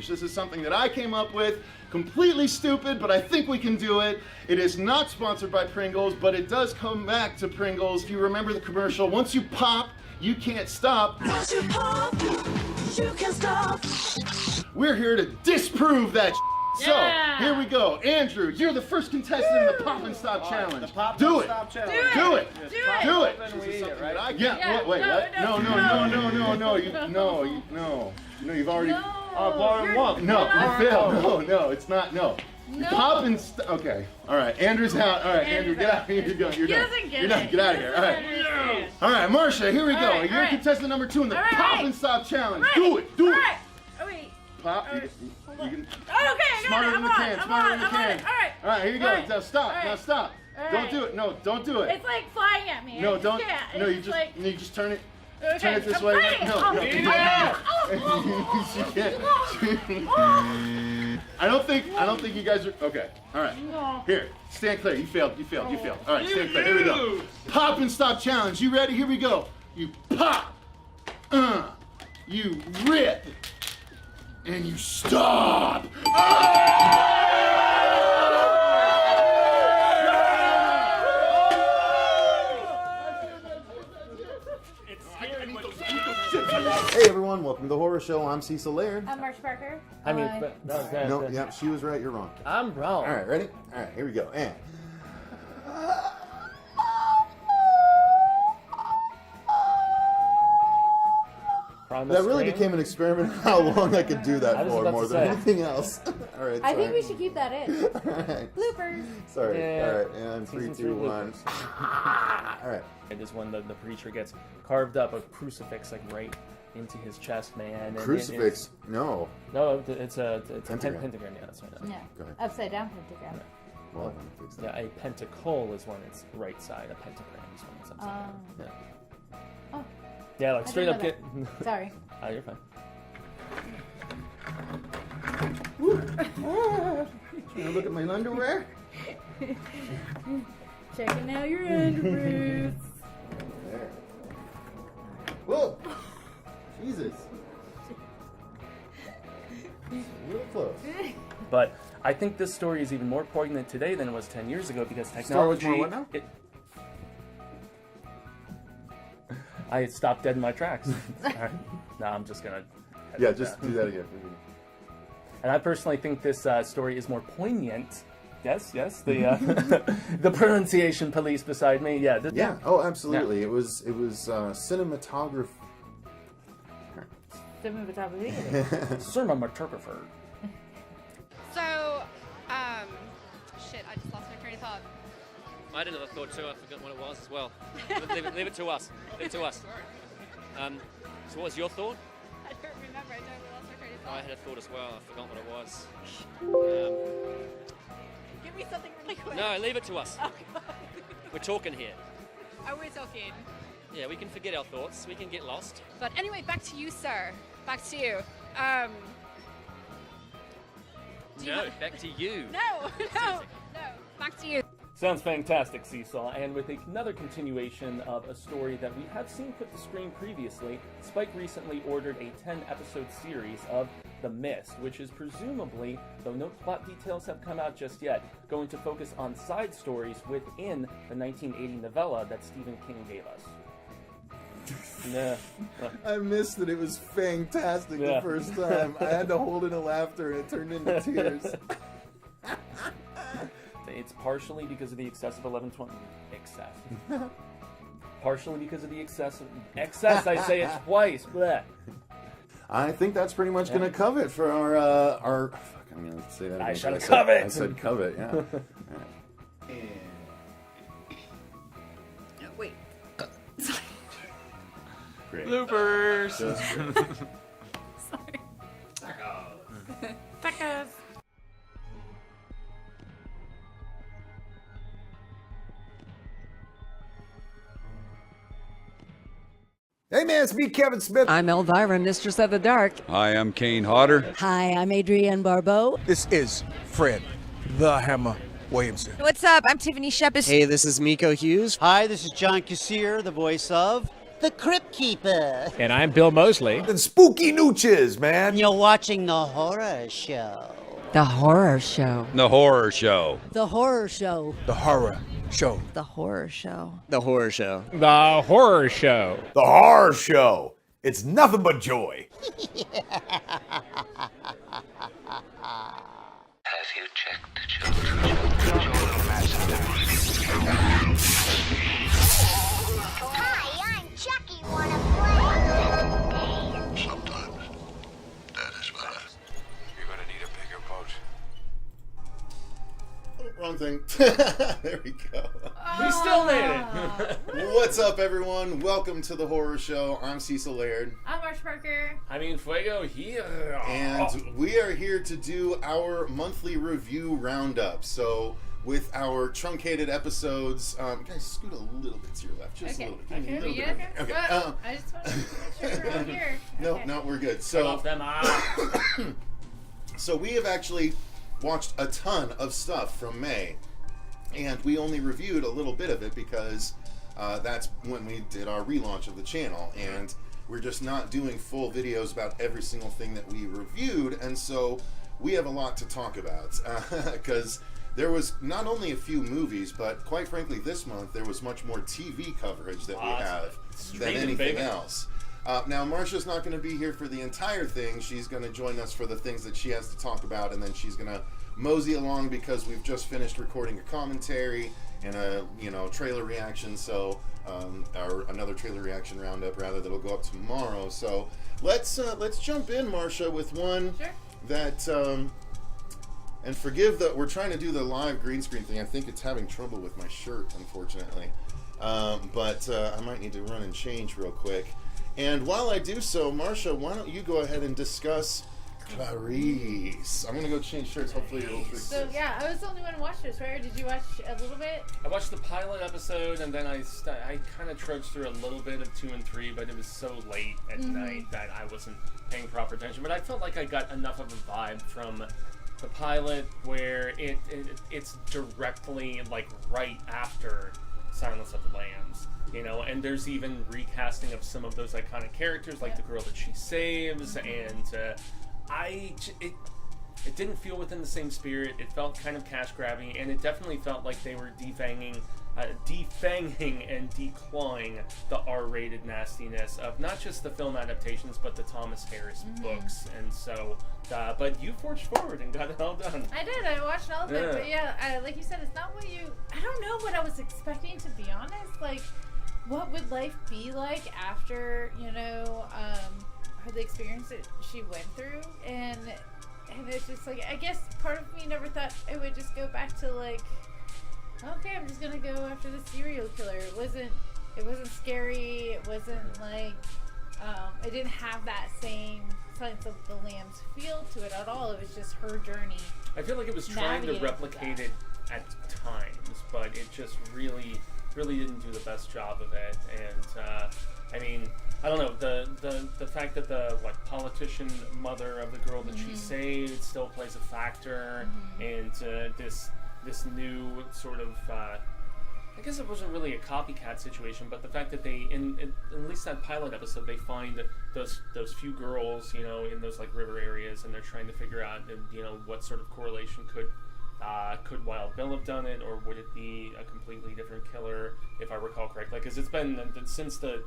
challenge. This is something that I came up with, completely stupid, but I think we can do it. It is not sponsored by Pringles, but it does come back to Pringles. If you remember the commercial, once you pop, you can't stop. Once you pop, you can't stop. We're here to disprove that. Yeah. So, here we go. Andrew, you're the first contestant in the Pop and Stop Challenge. The Pop Do and it. Stop Challenge. Do it. Do it. Do it. Then we eat it, right? Yeah. Wait. What? No. You've already. I've already won. No, you failed. No, it's not. No. No. Pop and Okay. All right. Andrew's out. All right, Andrew, get out. Here you go. You're done. You're done. Get out of here. All right. All right, Marcia, here we go. right, You're all right. contestant number 2 in the All right, Pop all and Stop Challenge. right. Do it. Do All it. right. Oh, wait. Pop. All right. You can. Oh, okay, I got Smarter it. than the can. Smarter than the can. All right. All right, here you go. All right. Now stop. All right. Now stop. All Don't right. do it. No, don't do it. It's like flying at me. No, I just don't. can't. No, It's you just turn it. Okay, Turn it this I'm way. fighting. No, Oh, no. yeah. She can't. I don't think you guys are. Okay. All right. No. Here, stand clear. You failed. All right, stand clear. Here we go. Pop and Stop Challenge. You ready? Here we go. You pop. You rip. And you stop. Hey everyone, welcome to the Horror Show. I'm Cecil Laird. I'm Marcia Parker. I mean, but No, yep, she was right, you're wrong. I'm wrong. Alright, ready? Alright, here we go. And that really became an experiment how long I could do that I was for about more to than say. anything else. Alright, I think sorry. we should keep that in. Alright. Bloopers. Sorry. Yeah. Alright, and 3, Season 2, three 1. Alright. It is when the preacher gets carved up a crucifix like right into his chest, man. And Crucifix? No. No, it's a Pentagram. pentagram. Yeah, that's right. Yeah. Go ahead. Upside down pentagram. Well, I'm gonna fix that. Yeah, a pentacle is when it's right side. A pentagram is when it's upside down. Yeah. Oh. Yeah, like I straight didn't up know get. that. Sorry. Oh, you're fine. Can I look at my underwear? Checking out your underoos. There. Whoa! Jesus. Real close. But I think this story is even more poignant today than it was 10 years ago because Star Wars technology. more what now? I stopped dead in my tracks. All right. No, I'm just gonna. Yeah, just do that again. And I personally think this story is more poignant. Yes, the the pronunciation police beside me. Yeah. Yeah. Oh, absolutely. Yeah. It was cinematography. Cinematographer. So, shit, I just lost my train of thought. I had another thought too. I forgot what it was as well. leave it to us. Leave it to us. So what was your thought? I don't remember. I totally lost my train of I thought. had a thought as well. I forgot what it was. Give me something really quick. No, leave it to us. Oh, God. We're talking here. Oh, we're talking. Yeah, we can forget our thoughts. We can get lost. But anyway, back to you, sir. Back to you. No, back to you. No. Back to you. Sounds fantastic, Cecil. And with another continuation of a story that we have seen put to screen previously, Spike recently ordered a 10-episode series of The Mist, which is presumably, though no plot details have come out just yet, going to focus on side stories within the 1980 novella that Stephen King gave us. Yeah. I missed that it was fantastic the first time. I had to hold in a laughter and it turned into tears. It's partially because of the excess of 1120. Excess. Partially because of the excess. I say it twice. Blech. I think that's pretty much going to cover it for our. Fuck, I'm going to say that again. I shall covet. I said covet. Yeah. Right. Wait. Great. Bloopers. Sorry. Tacos. Hey man, it's me, Kevin Smith. I'm Elvira, Mistress of the Dark. Hi, I'm Kane Hodder. Hi, I'm Adrienne Barbeau. This is Fred, the Hammer Williamson. What's up? I'm Tiffany Shepis. Hey, this is Miko Hughes. Hi, this is John Kassir, the voice of the Crypt Keeper. And I'm Bill Mosley. And spooky nooches, man. You're watching the horror show. The Horror Show. The Horror Show. The Horror Show. The horror show. The Horror Show. The horror show. The Horror Show. The horror show. It's nothing but joy. Have you checked the children? Hi, I'm Chucky. Wanna play? Sometimes that is better. You're gonna need a bigger boat. Oh, wrong thing. There we go. We still made it. What's up, everyone? Welcome to the Horror Show. I'm Cecil Laird. I'm Marsh Parker. I mean, Fuego here. And we are here to do our monthly review roundup. So, with our truncated episodes, guys, scoot a little bit to your left, just a little bit. Okay. A little Yeah, bit. okay. I just want to make sure we're all here. No, Okay. no, we're good. Cut So, off them eyes. so we have actually watched a ton of stuff from May, and we only reviewed a little bit of it because that's when we did our relaunch of the channel, and we're just not doing full videos about every single thing that we reviewed, and so we have a lot to talk about because there was not only a few movies, but quite frankly this month there was much more TV coverage that we have than anything else. Now, Marsha's not going to be here for the entire thing. She's going to join us for the things that she has to talk about, and then she's going to mosey along because we've just finished recording a commentary and a trailer reaction. So, or another trailer reaction roundup rather that'll go up tomorrow. So let's jump in, Marsha, with one that. And forgive that we're trying to do the live green screen thing. I think it's having trouble with my shirt, unfortunately. But I might need to run and change real quick. And while I do so, Marsha, why don't you go ahead and discuss Clarice? I'm going to go change shirts. Hopefully it'll fix So, this. yeah, I was the only one who watched this, right? Or did you watch a little bit? I watched the pilot episode, and then I kind of trudged through a little bit of 2 and 3, but it was so late at night that I wasn't paying proper attention. But I felt like I got enough of a vibe from the pilot where it's directly like right after Silence of the Lambs, and there's even recasting of some of those iconic characters like the girl that she saves, and it didn't feel within the same spirit. It felt kind of cash grabbing, and it definitely felt like they were defanging and declawing the R-rated nastiness of not just the film adaptations, but the Thomas Harris books. And so, but you forged forward and got it all done. I did. I watched all of it. But yeah, like you said, it's not what I don't know what I was expecting, to be honest. Like, what would life be like after, the experience that she went through? And it's just like, I guess part of me never thought it would just go back to like, okay, I'm just gonna go after the serial killer. It wasn't scary. It wasn't like, it didn't have that same Silence of the Lambs feel to it at all. It was just her journey. I feel like it was trying to replicate it at times, but it just really didn't do the best job of it. And I mean, I don't know, the fact that the politician mother of the girl that she saved still plays a factor, and this new sort of, I guess it wasn't really a copycat situation, but the fact that they, in at least that pilot episode, they find those few girls, in those like river areas, and they're trying to figure out, what sort of correlation could Wild Bill have done it, or would it be a completely different killer, if I recall correctly? Because it's been since the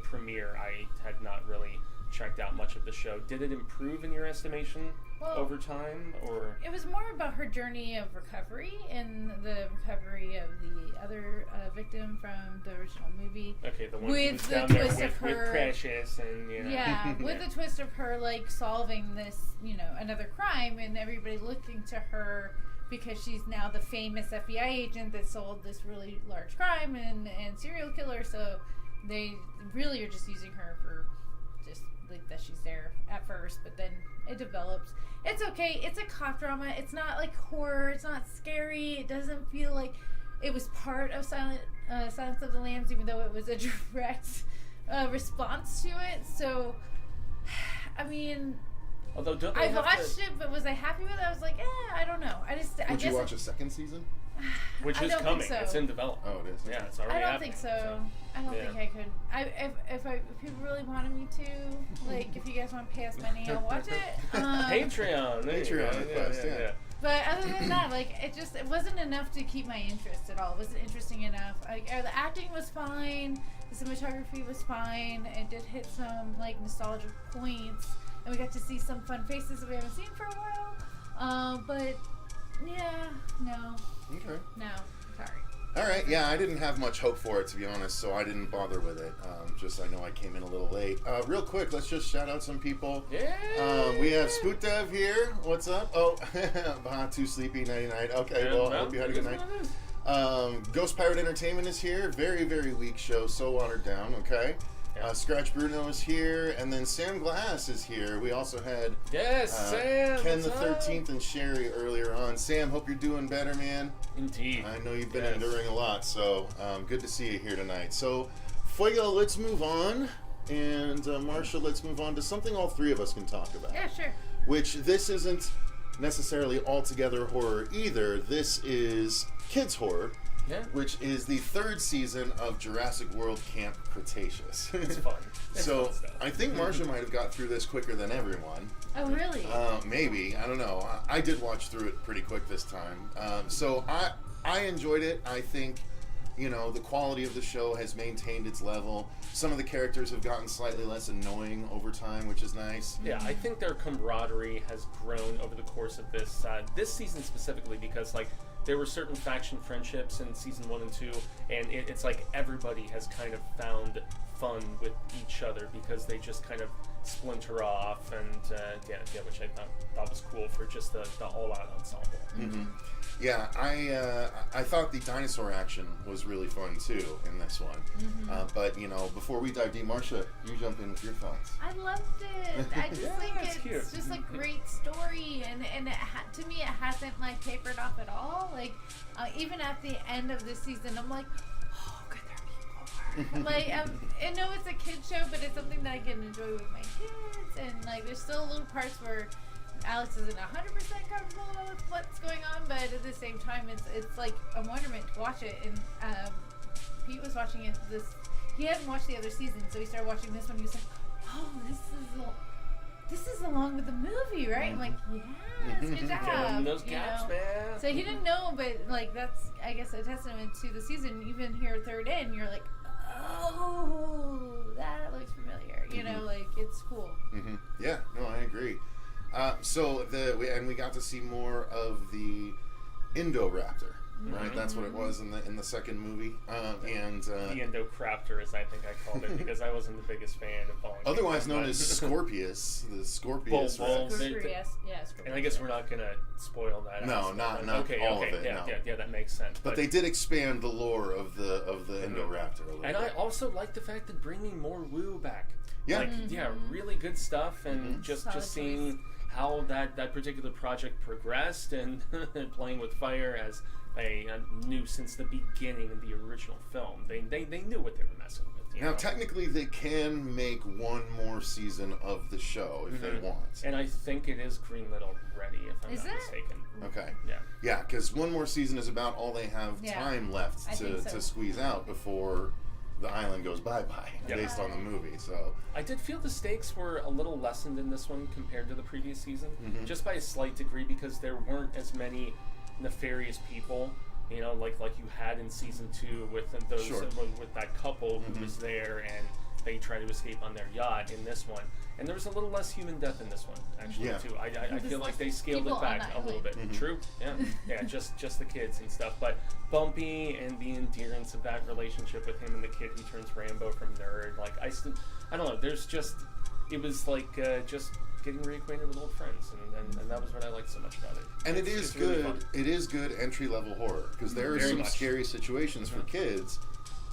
premiere, I had not really checked out much of the show. Did it improve in your estimation over time, or? It was more about her journey of recovery and the recovery of the other victim from the original movie. Okay, the one with who's the down there twist with of her Cretaceous, and yeah, with the twist of her like solving this, another crime, and everybody looking to her because she's now the famous FBI agent that solved this really large crime and serial killer. So they really are just using her for just like that she's there at first, but then it develops. It's okay. It's a cop drama. It's not like horror. It's not scary. It doesn't feel like it was part of Silence of the Lambs, even though it was a direct response to it. So, I mean, Although don't they I have watched to, it, but was I happy with it? I was like, I don't know. I Would guess you watch a second season? which I is don't coming. think so. It's in development. Oh, it is? Yeah, it's already I don't happening. think so. I don't think I could. If people really wanted me to, like, if you guys want to pay us money, I'll watch it. Patreon. There you go. Patreon request, yeah. But other than that, like, it wasn't enough to keep my interest at all. It wasn't interesting enough. Like, the acting was fine. The cinematography was fine. It did hit some, like, nostalgic points. And we got to see some fun faces that we haven't seen for a while. But, yeah, no. Okay. No, sorry. All right, yeah, I didn't have much hope for it, to be honest, so I didn't bother with it. I know I came in a little late. Real quick, let's just shout out some people. Yeah. We have Spoot Dev here. What's up? Oh, too sleepy, nighty night. Okay, Yeah, well, I hope you had a good night. Ghost Pirate Entertainment is here. Very, very weak show, so watered down, okay? Scratch Bruno is here, and then Sam Glass is here. We also had Sam, Ken the 13th and Sherry earlier on. Sam, hope you're doing better, man. Indeed. I know you've been enduring a lot, so good to see you here tonight. So, Fuego, let's move on, and Marsha, let's move on to something all three of us can talk about. Yeah, sure. Which this isn't necessarily altogether horror either. This is kids horror. Yeah. Which is the third season of Jurassic World Camp Cretaceous. It's fun. So fun stuff. I think Marsha might have got through this quicker than everyone. Oh, really? Maybe. I don't know. I did watch through it pretty quick this time. So I enjoyed it. I think, the quality of the show has maintained its level. Some of the characters have gotten slightly less annoying over time, which is nice. Yeah, I think their camaraderie has grown over the course of this season specifically because, like, there were certain faction friendships in season 1 and 2, and it's like everybody has kind of found fun with each other because they just kind of splinter off, and which I thought was cool for just the all-out ensemble. Mm-hmm. Yeah, I thought the dinosaur action was really fun too in this one. Mm-hmm. But before we dive deep, Marsha, you jump in with your thoughts. I loved it. I just think it's cute. just a great story, and to me it hasn't like tapered off at all. Like even at the end of this season, I'm like, oh, could there be more? Like I know it's a kid show, but it's something that I can enjoy with my kids, and like there's still little parts where Alex isn't 100% comfortable with what's going on, but at the same time, it's like a wonderment to watch it. And Pete was watching it he hadn't watched the other season, so he started watching this one. He was like, "Oh, this is along with the movie, right?" I'm like, "Yes, good job." Those gaps, man. So he didn't know, but like that's I guess a testament to the season. Even here, third in, you're like, "Oh, that looks familiar." Like it's cool. Mm-hmm. Yeah, no, I agree. We got to see more of the Indoraptor, right? That's what it was in the second movie. The Indocraptor, as I think I called it, because I wasn't the biggest fan of falling. Otherwise known as Scorpius, the Scorpius. Scorpius. And I guess we're not gonna spoil that. No, not all of it. Yeah, that makes sense. But they did expand the lore of the Indoraptor a little bit. I also like the fact that bringing more woo back. Yeah. Really good stuff, and just seeing how that particular project progressed, and playing with fire as I knew since the beginning of the original film. They knew what they were messing with. Now, technically, they can make one more season of the show if they want. And I think it is greenlit already, if I'm not mistaken. Okay. Yeah. Yeah, because one more season is about all they have time left to squeeze out before the island goes bye-bye, based on the movie. So I did feel the stakes were a little lessened in this one compared to the previous season, just by a slight degree, because there weren't as many nefarious people, like you had in season 2 with those with that couple who was there and they try to escape on their yacht in this one. And there was a little less human death in this one, actually, too. I feel like they scaled it back a little bit. True, yeah, just the kids and stuff. But Bumpy and the endearance of that relationship with him and the kid who turns Rambo from nerd, like I don't know. There's it was like just getting reacquainted with old friends, and that was what I liked so much about it. And it is good. Really it is good entry-level horror because there are some scary situations for kids.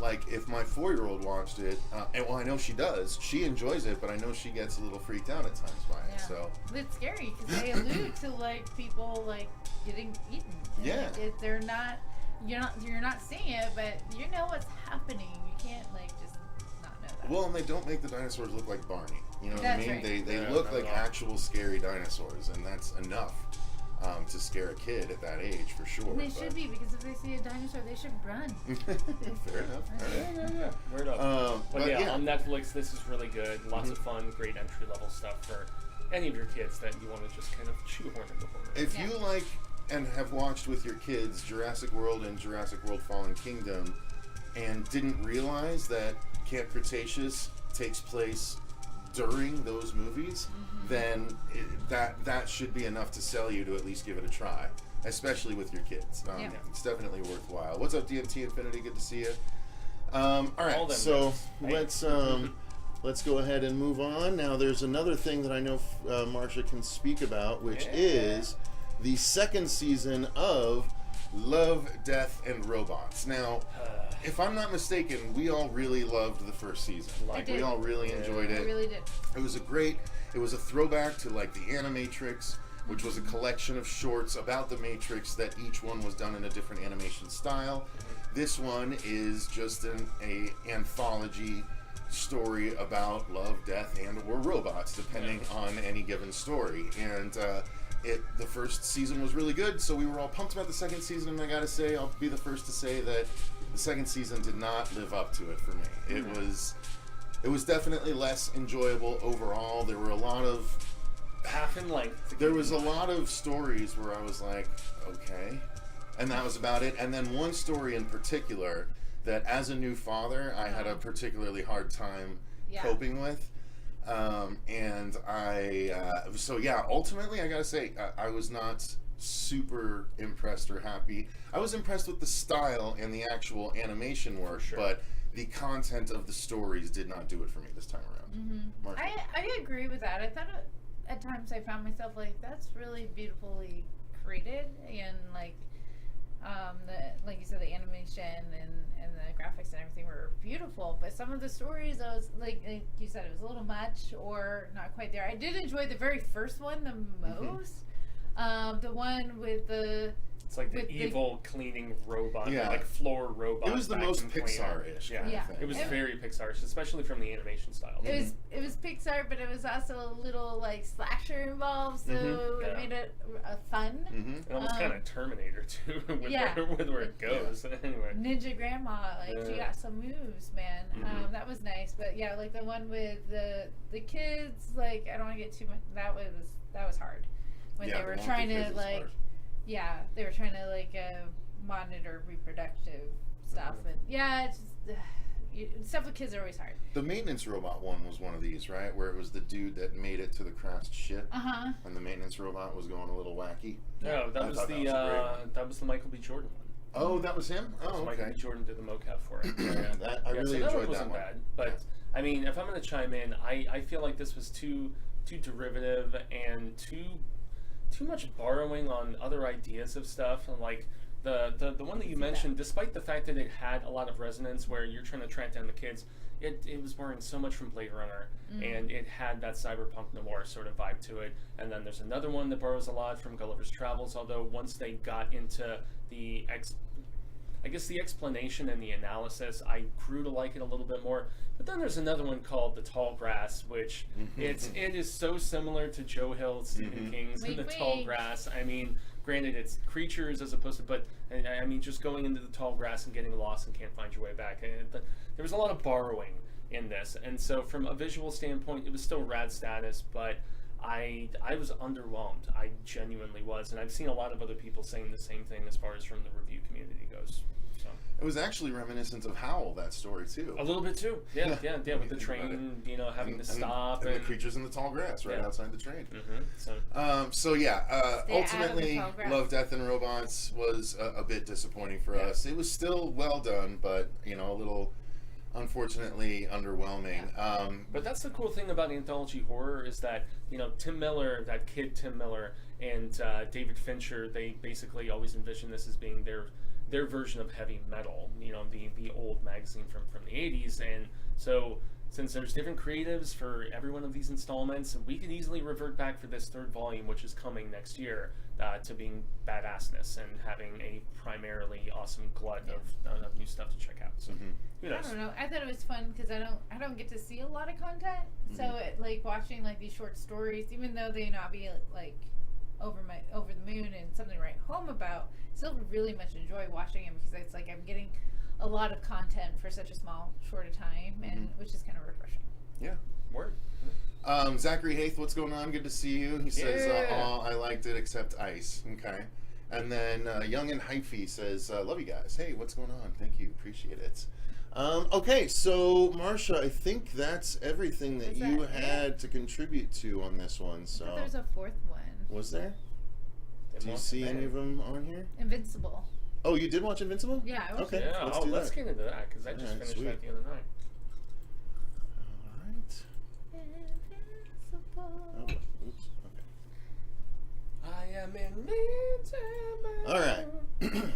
Like, if my 4-year-old watched it, and I know she does, she enjoys it, but I know she gets a little freaked out at times by it. So it's scary because they allude to like people like getting eaten. Yeah, they're not. You're not seeing it, but you know what's happening. You can't like just not know that. Well, and they don't make the dinosaurs look like Barney. You know what That's I mean? right. They Yeah, look not like at all. actual scary dinosaurs, and that's enough to scare a kid at that age for sure. And they should be, because if they see a dinosaur, they should run. Fair enough. Yeah. Word up. But yeah, on Netflix, this is really good. Lots of fun, great entry level stuff for any of your kids that you want to just kind of shoehorn into horror. If you like and have watched with your kids Jurassic World and Jurassic World Fallen Kingdom and didn't realize that Camp Cretaceous takes place during those movies, then that should be enough to sell you to at least give it a try, especially with your kids. It's definitely worthwhile. What's up, DMT Infinity? Good to see you. All right, so let's go ahead and move on. Now, there's another thing that I know Marsha can speak about, which is the second season of Love, Death, and Robots. Now, if I'm not mistaken, we all really loved the first season. We all really enjoyed it. I really did. It was a throwback to like the Animatrix, which was a collection of shorts about the Matrix that each one was done in a different animation style. This one is just an anthology story about love, death, and or robots, depending on any given story. And the first season was really good, so we were all pumped about the second season, and I gotta say, I'll be the first to say that the second season did not live up to it for me. It was definitely less enjoyable overall. There were a lot of half in length. There was a lot of stories where I was like, okay, and that was about it. And then one story in particular that, as a new father, I had a particularly hard time coping with. Ultimately, I gotta say, I was not super impressed or happy. I was impressed with the style and the actual animation work, but the content of the stories did not do it for me this time around. I agree with that. I thought at times I found myself like, that's really beautifully created, and like you said, the animation and the graphics and everything were beautiful, but some of the stories, I was like you said, it was a little much or not quite there. I did enjoy the very first one the most. The one with the... It's like the evil cleaning robot, like floor robot. It was the most Pixar-ish. It was very Pixar-ish, especially from the animation style. It was Pixar, but it was also a little like slasher involved, so it made it fun. And almost kind of Terminator too, with where it goes. Anyway, Ninja Grandma, she got some moves, man. That was nice, but like the one with the kids, like I don't want to get too much. That was hard when they were trying to like. Yeah, they were trying to monitor reproductive stuff, and it's just stuff with kids are always hard. The maintenance robot one was one of these, right? Where it was the dude that made it to the crashed ship, and the maintenance robot was going a little wacky. No, that was the Michael B. Jordan one. Oh, that was him. Oh, Michael B. Jordan did the mocap for it. I really enjoyed that one. Bad, but I mean, if I'm going to chime in, I feel like this was too derivative and too much borrowing on other ideas of stuff, and like the one that you mentioned, despite the fact that it had a lot of resonance where you're trying to track down the kids, it was borrowing so much from Blade Runner, and it had that cyberpunk noir sort of vibe to it. And then there's another one that borrows a lot from Gulliver's Travels, although once they got into the explanation and the analysis, I grew to like it a little bit more. But then there's another one called The Tall Grass, which it is so similar to Joe Hill, Stephen King's The Tall Grass. I mean, granted, it's creatures as opposed to, but I mean, just going into the tall grass and getting lost and can't find your way back. There was a lot of borrowing in this, and so from a visual standpoint, it was still rad status, but I was underwhelmed. I genuinely was, and I've seen a lot of other people saying the same thing as far as from the review community goes. So. It was actually reminiscent of Howl, that story too. A little bit too. Yeah, with the train, having to stop, and the creatures in the tall grass right outside the train. So, ultimately, Love, Death, and Robots was a bit disappointing for us. It was still well done, but a little, unfortunately, underwhelming. But that's the cool thing about anthology horror is that Tim Miller, that kid Tim Miller, and David Fincher, they basically always envision this as being their version of heavy metal, the old magazine from the 80s. And so since there's different creatives for every one of these installments, we could easily revert back for this third volume, which is coming next year, to being badassness and having a primarily awesome glut of new stuff to check out. So who knows? I don't know. I thought it was fun because I don't get to see a lot of content, so like watching like these short stories, even though they not be like over the moon and something to write home about, still really much enjoy watching them because it's like I'm getting a lot of content for such a small short a time, and which is kind of refreshing. Yeah. Word. Zachary Haith, what's going on? Good to see you. He says, "Oh, I liked it except ice." Okay. And then Young and Hyphy says, "Love you guys." Hey, what's going on? Thank you. Appreciate it. Okay, so Marsha, I think that's everything that you had to contribute to on this one. So I thought there was a fourth one. Was there? Do you see any of them on here? Invincible. Oh, you did watch Invincible? Yeah, I watched it. Yeah, let's get into that because I just finished that the other night. All right. Oh, oops. Okay. I am invincible. All right.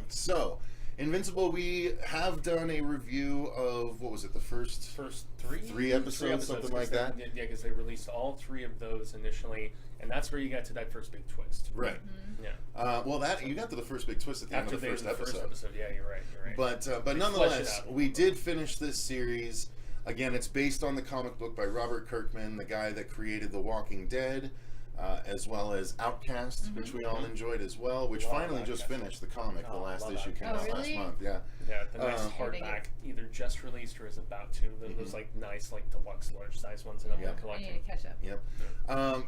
So, Invincible, we have done a review of, what was it, the first three episodes, something like that? Yeah, because they released all 3 of those initially, and that's where you got to that first big twist. Right. Yeah. Well, that you got to the first big twist at the end of the first episode. Yeah, you're right. But nonetheless, we did finish this series. Again, it's based on the comic book by Robert Kirkman, the guy that created The Walking Dead, as well as Outcast, which we all enjoyed as well, which finally just finished the comic. The last issue came out last month. Yeah. Yeah, the nice hardback, either just released or is about to. Those like nice, like deluxe, large size ones in the collection. I need to catch up. Yep.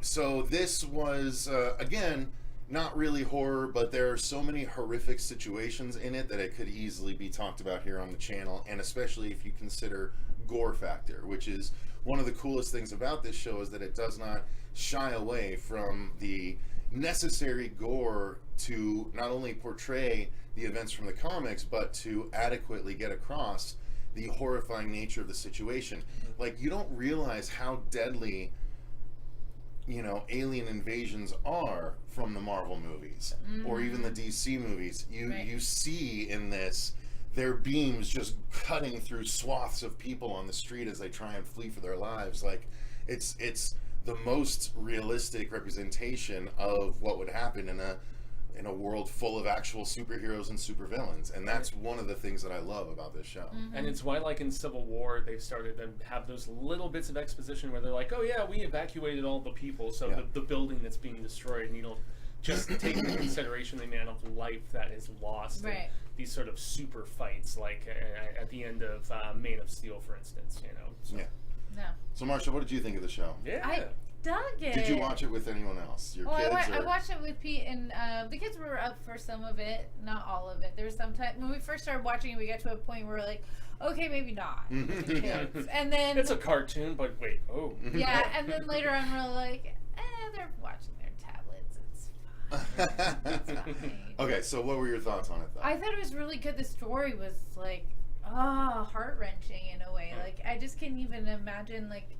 So this was again not really horror, but there are so many horrific situations in it that it could easily be talked about here on the channel, and especially if you consider gore factor, which is one of the coolest things about this show, is that it does not shy away from the necessary gore to not only portray the events from the comics, but to adequately get across the horrifying nature of the situation. Like, you don't realize how deadly, you know, alien invasions are from the Marvel movies or even the DC movies. You see in this their beams just cutting through swaths of people on the street as they try and flee for their lives. Like, it's the most realistic representation of what would happen in a world full of actual superheroes and supervillains, and that's one of the things that I love about this show. And it's why, like in Civil War, they've started to have those little bits of exposition where they're like, "Oh yeah, we evacuated all the people, so the building that's being destroyed, and you know, just take into consideration the amount of life that is lost." Right. These sort of super fights, like at the end of Man of Steel, for instance, you know. So. Yeah. No. So, Marsha, what did you think of the show? Yeah. I dug it. Did you watch it with anyone else? Your kids? I watched it with Pete, and the kids were up for some of it, not all of it. There was some time when we first started watching it, we got to a point where we're like, okay, maybe not. With the kids. And then it's a cartoon, but wait, yeah, and then later on we're like, they're watching their tablets. It's fine. It's fine. Okay, so what were your thoughts on it, though? I thought it was really good. The story was like, heart-wrenching in a way. Like, I just can't even imagine, like,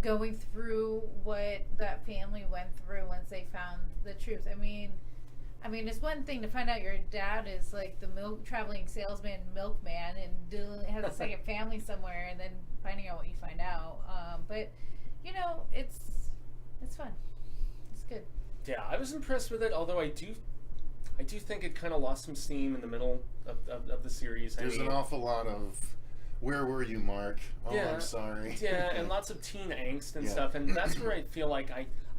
going through what that family went through once they found the truth. I mean, it's one thing to find out your dad is like the traveling salesman, milkman, and has a second family somewhere, and then finding out what you find out. But you know, it's fun. It's good. Yeah, I was impressed with it. Although I do think it kind of lost some steam in the middle of the series. There's an awful lot of, "Where were you, Mark? Oh, yeah, I'm sorry." Yeah, and lots of teen angst and stuff, and that's where I feel like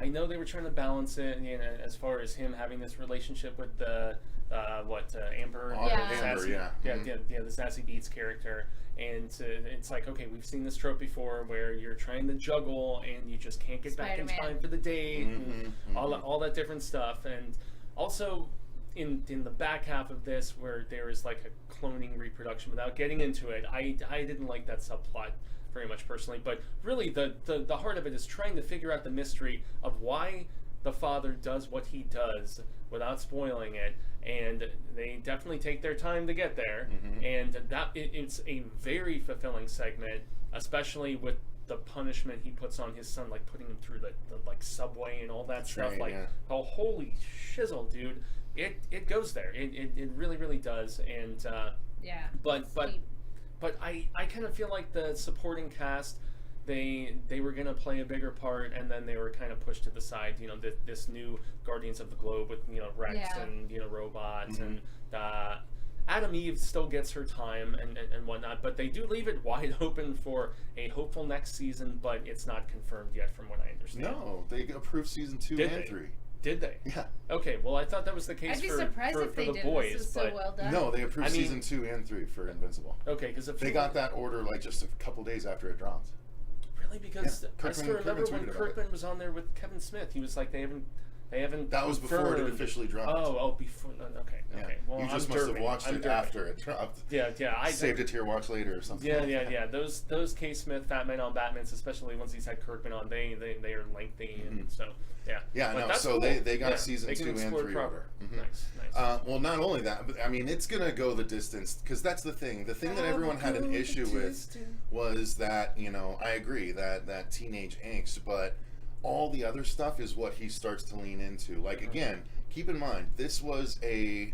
I know they were trying to balance it, you know, as far as him having this relationship with the Amber, the Sassy Beats character, and it's like, okay, we've seen this trope before where you're trying to juggle and you just can't get back in time for the date, and all that different stuff, and also in the back half of this where there is like a cloning reproduction, without getting into it, I didn't like that subplot very much personally, but really the heart of it is trying to figure out the mystery of why the father does what he does without spoiling it, and they definitely take their time to get there, and that it's a very fulfilling segment, especially with the punishment he puts on his son, like putting him through the like subway and all that stuff. Like, oh, holy shizzle, dude! It goes there. It really, really does. And but I kind of feel like the supporting cast they were gonna play a bigger part, and then they were kind of pushed to the side. You know, this new Guardians of the Globe with Rex and robots and. Adam Eve still gets her time and whatnot, but they do leave it wide open for a hopeful next season, but it's not confirmed yet from what I understand. No, they approved season 2 and 3. Did they? Yeah. Okay, well I thought that was the case I'd be for surprised if the they did. boys, This is but so well done. No, they approved season 2 and 3 for Invincible. Okay, because they got that order like just a couple days after it dropped. Really? Because I still remember when tweeted about Kirkman was on there with Kevin Smith, he was like, they haven't. That was before it officially dropped. Oh, before. Okay. Well, you just must have watched it after it dropped. Yeah. I saved it to your watch later or something. Yeah. Those K. Smith Fat Man on Batmans, especially once he's had Kirkman on, they are lengthy, and so yeah. Yeah, but no. that's So cool. they got season 2 and 3 order. Nice. Well, not only that, but I mean, it's gonna go the distance because that's the thing. The thing that everyone had an issue with was that I agree that teenage angst, but all the other stuff is what he starts to lean into. Like, again, keep in mind, this was a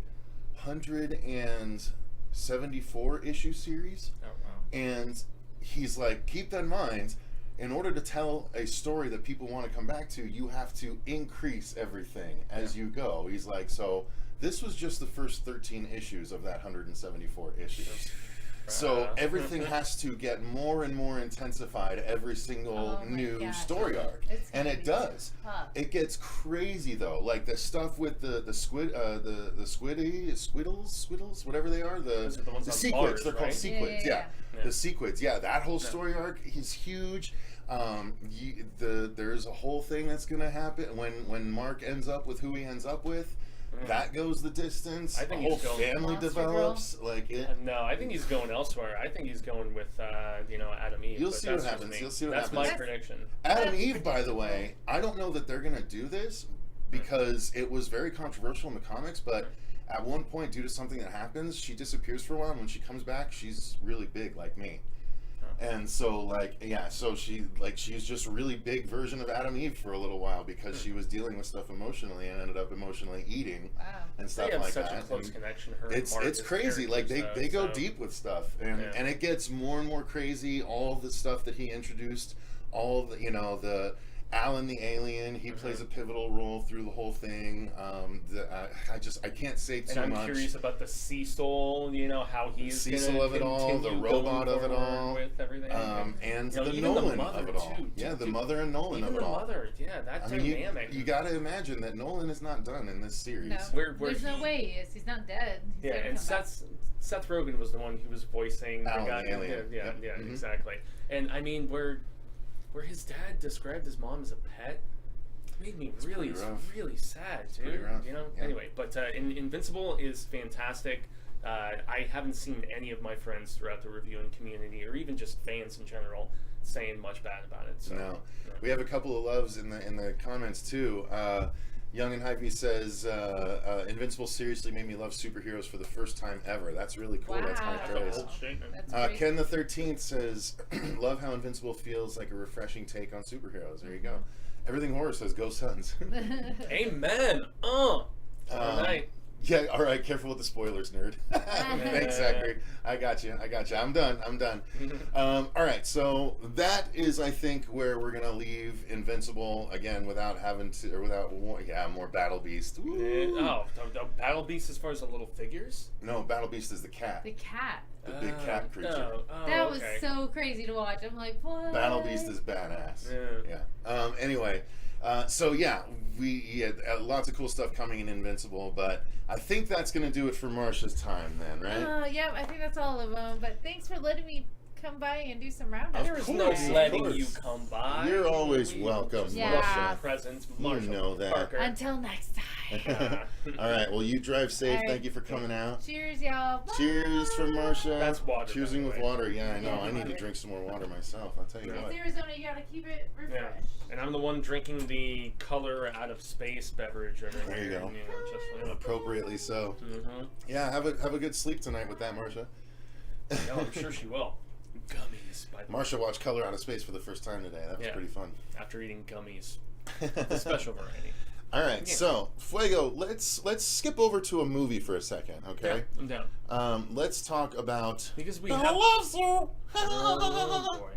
174 issue series. Oh, wow. And he's like, keep that in mind, in order to tell a story that people want to come back to, you have to increase everything as you go. He's like, so this was just the first 13 issues of that 174 issues. So everything has to get more and more intensified every single new story arc, and it does. It gets crazy though, like the stuff with the squiddles, whatever they are, the sequids. Bars, they're called sequids. Yeah. The sequids. Yeah, that whole story arc is huge. There's a whole thing that's gonna happen when Mark ends up with who he ends up with. That goes the distance. I think the whole he's going family develops like it. No, I think he's going elsewhere. I think he's going with Adam Eve. You'll see what happens. That's my prediction. Adam Eve, by the way, I don't know that they're gonna do this because it was very controversial in the comics. But at one point, due to something that happens, she disappears for a while. And when she comes back, she's really big, like me. And so, she's just a really big version of Adam Eve for a little while because she was dealing with stuff emotionally and ended up emotionally eating and stuff like that. Such a close connection. It's crazy. Like they go deep with stuff, and it gets more and more crazy. All the stuff that he introduced, all the the Alan the alien, he plays a pivotal role through the whole thing. I can't say too much. And I'm curious about the Cecil, how he's Cecil of it all, the robot of it all, with everything. And the Nolan of it all. The mother and Nolan of it all. That dynamic. You got to imagine that Nolan is not done in this series. No, there's no way he is. He's not dead. And Seth Rogen was the one who was voicing Alan the guy. The alien. Exactly. And I mean, where his dad described his mom as a pet made me really sad, dude. Anyway, but Invincible is fantastic. I haven't seen any of my friends throughout the reviewing community, or even just fans in general, saying much bad about it. So, no. We have a couple of loves in the comments too. Young and Hypey says, Invincible seriously made me love superheroes for the first time ever. That's really cool. That's high praise. Ken the 13th says, love how Invincible feels like a refreshing take on superheroes. There you go. Everything Horror says, go Suns. Amen. All right. Yeah, all right. Careful with the spoilers, nerd. Thanks, Zachary. I got you. I'm done. All right. So that is, I think, where we're gonna leave Invincible again, without more Battle Beast. The Battle Beast as far as the little figures? No, Battle Beast is the cat. The cat. The big cat creature. That was so crazy to watch. I'm like, what? Battle Beast is badass. Yeah. Anyway. We had lots of cool stuff coming in Invincible, but I think that's going to do it for Marsha's time then, right? Yeah, I think that's all of them, but thanks for letting me come by and do some roundup. There's no letting you come by. You're always welcome, Marsha. Presents, you know that. Parker. Until next time. All right, well, you drive safe. Thank you for coming out. Cheers, y'all. Bye. Cheers from Marsha. That's water. Choosing with water. Yeah, I know. I need to drink some more water myself. I'll tell you what. It's Arizona. You got to keep it refreshed. Yeah. And I'm the one drinking the color out of space beverage over here. There you go. Just appropriately so. Mm-hmm. Yeah, have a good sleep tonight with that, Marsha. Yeah, I'm sure she will. Gummies. By the way. Marsha watched Color Out of Space for the first time today. That was pretty fun. After eating gummies, the special variety. All right, so Fuego, let's skip over to a movie for a second, okay? Yeah, I'm down. Let's talk about because we I have. love you. Oh boy.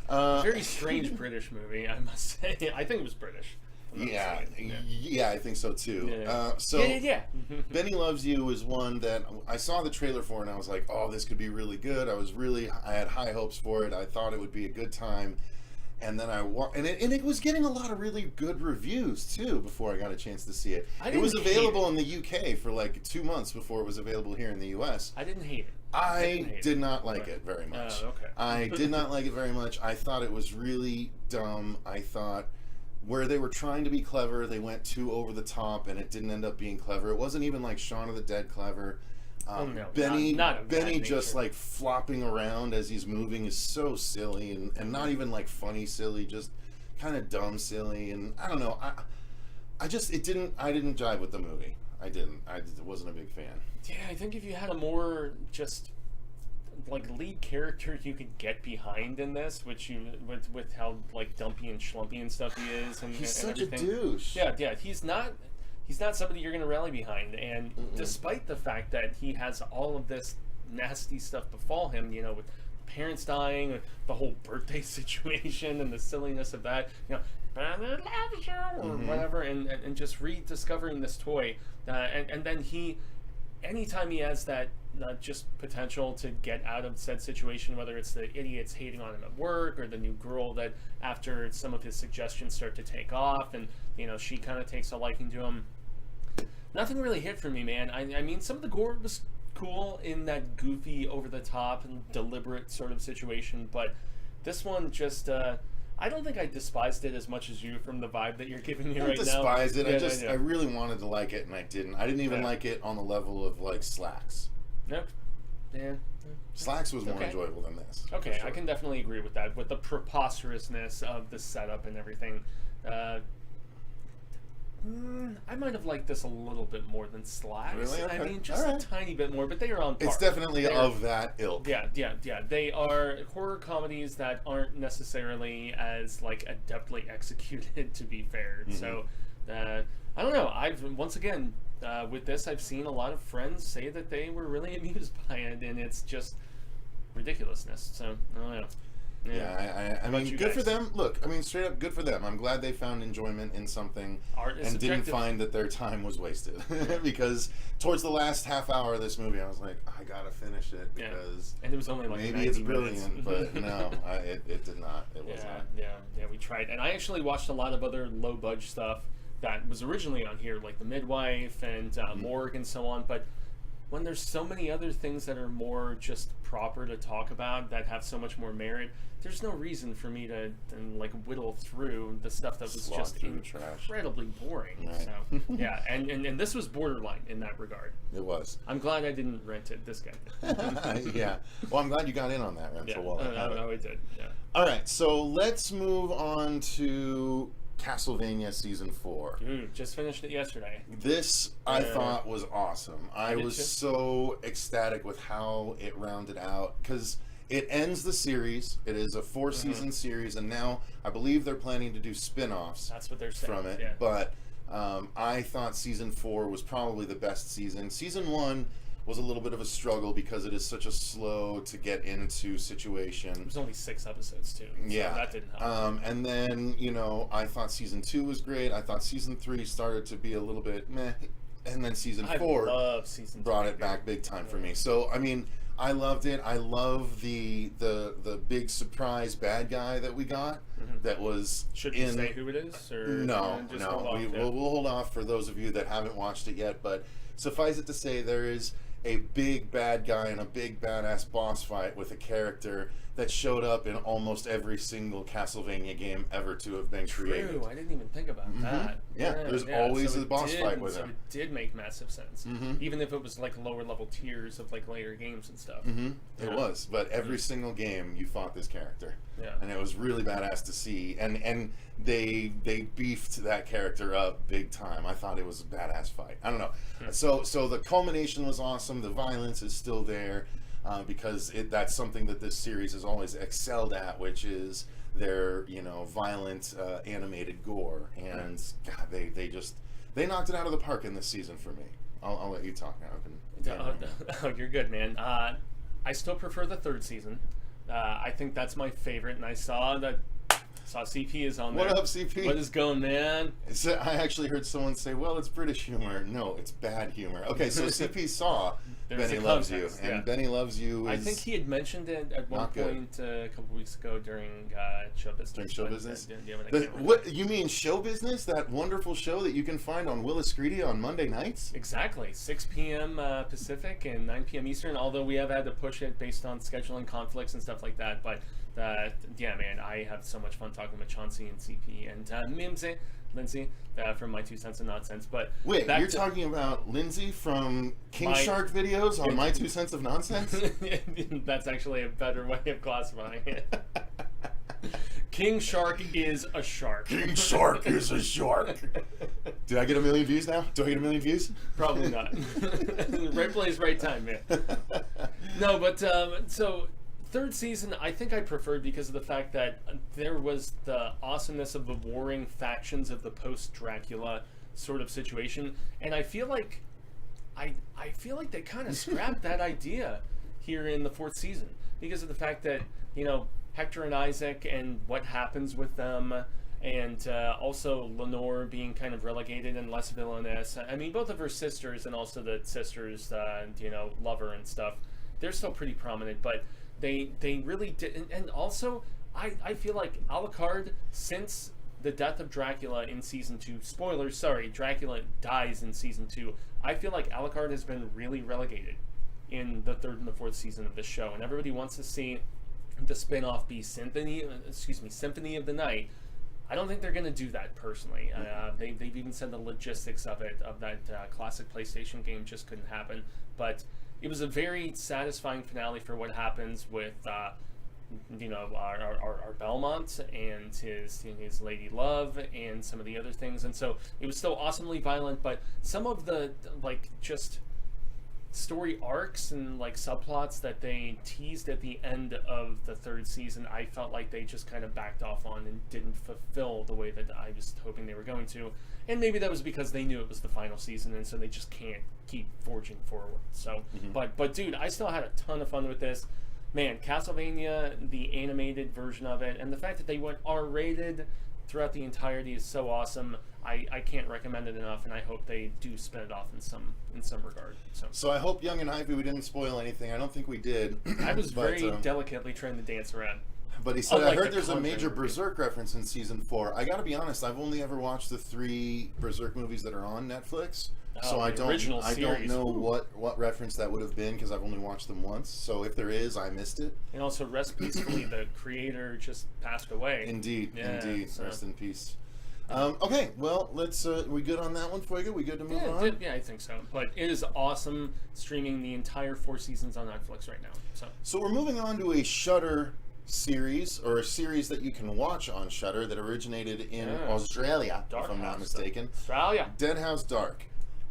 Very strange British movie, I must say. I think it was British. Yeah, I think so too. Yeah. Benny Loves You is one that I saw the trailer for and I was like, oh, this could be really good. I had high hopes for it. I thought it would be a good time. And then it was getting a lot of really good reviews too before I got a chance to see it. It was available in the UK for like 2 months before it was available here in the US. I didn't hate it. I did not like it very much. Oh, okay. I did not like it very much. I thought it was really dumb. I thought where they were trying to be clever, they went too over the top, and it didn't end up being clever. It wasn't even like Shaun of the Dead clever. Benny just like flopping around as he's moving is so silly and not even like funny silly, just kind of dumb silly. And I don't know. I didn't jive with the movie. I wasn't a big fan. Yeah, I think if you had a more just like lead character you could get behind in this, which you with how like dumpy and schlumpy and stuff he is, and he's and such everything. a douche. Yeah, he's not somebody you're gonna rally behind, and despite the fact that he has all of this nasty stuff befall him, you know, with parents dying, the whole birthday situation, and the silliness of that, you know, or whatever, and just rediscovering this toy, and then anytime he has that just potential to get out of said situation, whether it's the idiots hating on him at work or the new girl that after some of his suggestions start to take off and, you know, she kind of takes a liking to him, nothing really hit for me, man. I mean, some of the gore was cool in that goofy, over-the-top and deliberate sort of situation, but this one just... I don't think I despised it as much as you from the vibe that you're giving me right now. I despised it. I really wanted to like it, and I didn't. I didn't even like it on the level of like Slacks. Nope. Yeah. Slacks was more enjoyable than this. Okay, sure. I can definitely agree with that. With the preposterousness of the setup and everything. I might have liked this a little bit more than Slacks. Really? Okay. I mean, just a tiny bit more, but they are on par. It's definitely of that ilk. Yeah. They are horror comedies that aren't necessarily as like adeptly executed, to be fair. So, I don't know. Once again, with this, I've seen a lot of friends say that they were really amused by it, and it's just ridiculousness. So, I don't know. Yeah, I mean, good for them. Look, I mean, straight up, good for them. I'm glad they found enjoyment in something and didn't find that their time was wasted. Because towards the last half hour of this movie, I was like, I gotta finish it because and it was only like maybe it's brilliant, but no, it did not. It was not. Yeah, we tried, and I actually watched a lot of other low budge stuff that was originally on here, like The Midwife and Morgue and so on, but. When there's so many other things that are more just proper to talk about that have so much more merit, there's no reason for me to like whittle through the stuff that was just incredibly boring. Right. So yeah, and this was borderline in that regard. It was. I'm glad I didn't rent it. This guy. Yeah. Well, I'm glad you got in on that rental while I had it. No, I did. Yeah. All right, so let's move on to Castlevania Season 4. Dude, just finished it yesterday. This, I thought, was awesome. I was so ecstatic with how it rounded out, because it ends the series. It is a 4-season series, and now I believe they're planning to do spin-offs That's what they're saying. from it. Yeah. But I thought Season 4 was probably the best season. Season 1 was a little bit of a struggle because it is such a slow to get into situation. It was only 6 episodes too. So that didn't help. And then, you know, I thought Season 2 was great. I thought Season 3 started to be a little bit meh. And then Season 4 brought it back big time for me. So, I mean, I loved it. I love the big surprise bad guy that we got. That was Should we say who it is? Or no. We'll hold off for those of you that haven't watched it yet. But suffice it to say, there is a big bad guy in a big badass boss fight with a character that showed up in almost every single Castlevania game ever to have been created. True, I didn't even think about that. Yeah, there's always so a boss fight with him. So it did make massive sense, even if it was like lower level tiers of like later games and stuff. It was, but every single game you fought this character. Yeah. And it was really badass to see, and they beefed that character up big time. I thought it was a badass fight. I don't know. So the culmination was awesome. The violence is still there. Because that's something that this series has always excelled at, which is their, you know, violent animated gore, and God, they knocked it out of the park in this season for me. I'll let you talk now. Oh, you're good, man. I still prefer the 3rd season. I think that's my favorite, and I saw CP is on there. What up, CP? What is going, man? I actually heard someone say, well, it's British humor. No, it's bad humor. Okay, so CP saw Benny Loves You, and Benny Loves You is... I think he had mentioned it at one point a couple weeks ago during show business. During show business? What, you mean show business? That wonderful show that you can find on Willis Greedy on Monday nights? Exactly. 6 p.m. Pacific and 9 p.m. Eastern, although we have had to push it based on scheduling conflicts and stuff like that. But yeah, man, I have so much fun talking with Chauncey and CP and Lindsay from My 2 Cents of Nonsense. But wait, you're talking about Lindsay from King Shark videos on My 2 Cents of Nonsense? That's actually a better way of classifying it. King Shark is a shark. King Shark is a shark. Did I get 1 million views now? Do I get 1 million views? Probably not. Right place, right time, man. No, but so... Third season, I think I preferred because of the fact that there was the awesomeness of the warring factions of the post-Dracula sort of situation, and I feel like they kind of scrapped that idea here in the 4th season because of the fact that, you know, Hector and Isaac and what happens with them, and also Lenore being kind of relegated and less villainous. I mean, both of her sisters and also the sisters, you know, lover and stuff, they're still pretty prominent, but they really did, and also I feel like Alucard, since the death of Dracula in season 2, spoilers, sorry, Dracula dies in season 2, I feel like Alucard has been really relegated in the 3rd and the 4th season of this show, and everybody wants to see the spin-off be Symphony of the Night. I don't think they're going to do that personally. They've even said the logistics of it, of that classic PlayStation game, just couldn't happen, but it was a very satisfying finale for what happens with, you know, our Belmont and his lady love and some of the other things. And so it was still awesomely violent, but some of the, like, just story arcs and, like, subplots that they teased at the end of the 3rd season, I felt like they just kind of backed off on and didn't fulfill the way that I was hoping they were going to. And maybe that was because they knew it was the final season, and so they just can't keep forging forward. So, but dude, I still had a ton of fun with this. Man, Castlevania, the animated version of it, and the fact that they went R-rated throughout the entirety is so awesome. I can't recommend it enough, and I hope they do spin it off in some regard. So I hope Young and Ivy, we didn't spoil anything. I don't think we did. I was very delicately trying to dance around. But he said, I heard there's a major Berserk reference in season 4. I gotta be honest, I've only ever watched the 3 Berserk movies that are on Netflix. So I don't know what reference that would have been because I've only watched them once. So if there is, I missed it. And also, rest peacefully, the creator just passed away. Indeed. Rest in peace. Okay, well, let's. We good on that one, Fuego? We good to move on? Yeah, I think so. But it is awesome streaming the entire 4 seasons on Netflix right now. So we're moving on to a Shudder series, or a series that you can watch on Shudder that originated in Australia, if I'm not mistaken. Australia. Deadhouse Dark.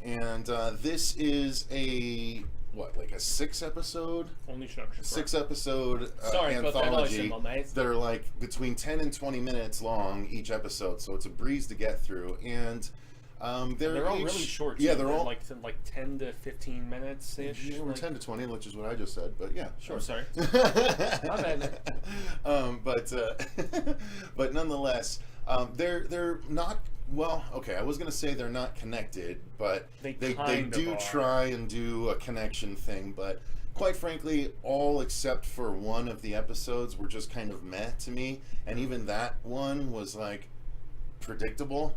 And this is a, like a 6-episode? Only structure. 6-episode anthology that are like between 10 and 20 minutes long each episode, so it's a breeze to get through. And they're all really short. Yeah, they're all like 10 to 15 minutes ish. Yeah, we're 10 to 20, which is what I just said. But yeah, sure. Oh, sorry. My bad. But nonetheless, they're not. Well, okay, I was going to say they're not connected, but they do try and do a connection thing, but quite frankly, all except for one of the episodes were just kind of meh to me, and even that one was, like, predictable.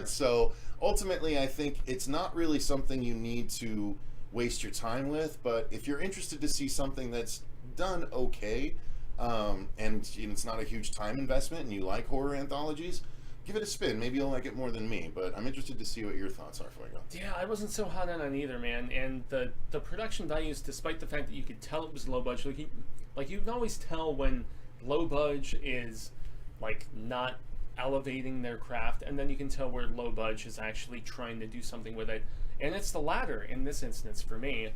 So, ultimately, I think it's not really something you need to waste your time with, but if you're interested to see something that's done okay, and it's not a huge time investment, and you like horror anthologies, give it a spin. Maybe you'll like it more than me, but I'm interested to see what your thoughts are, Fuego. Yeah, I wasn't so hot on it either, man. And the production values, despite the fact that you could tell it was low budget, like you can always tell when low budget is like not elevating their craft, and then you can tell where low budget is actually trying to do something with it. And it's the latter in this instance for me.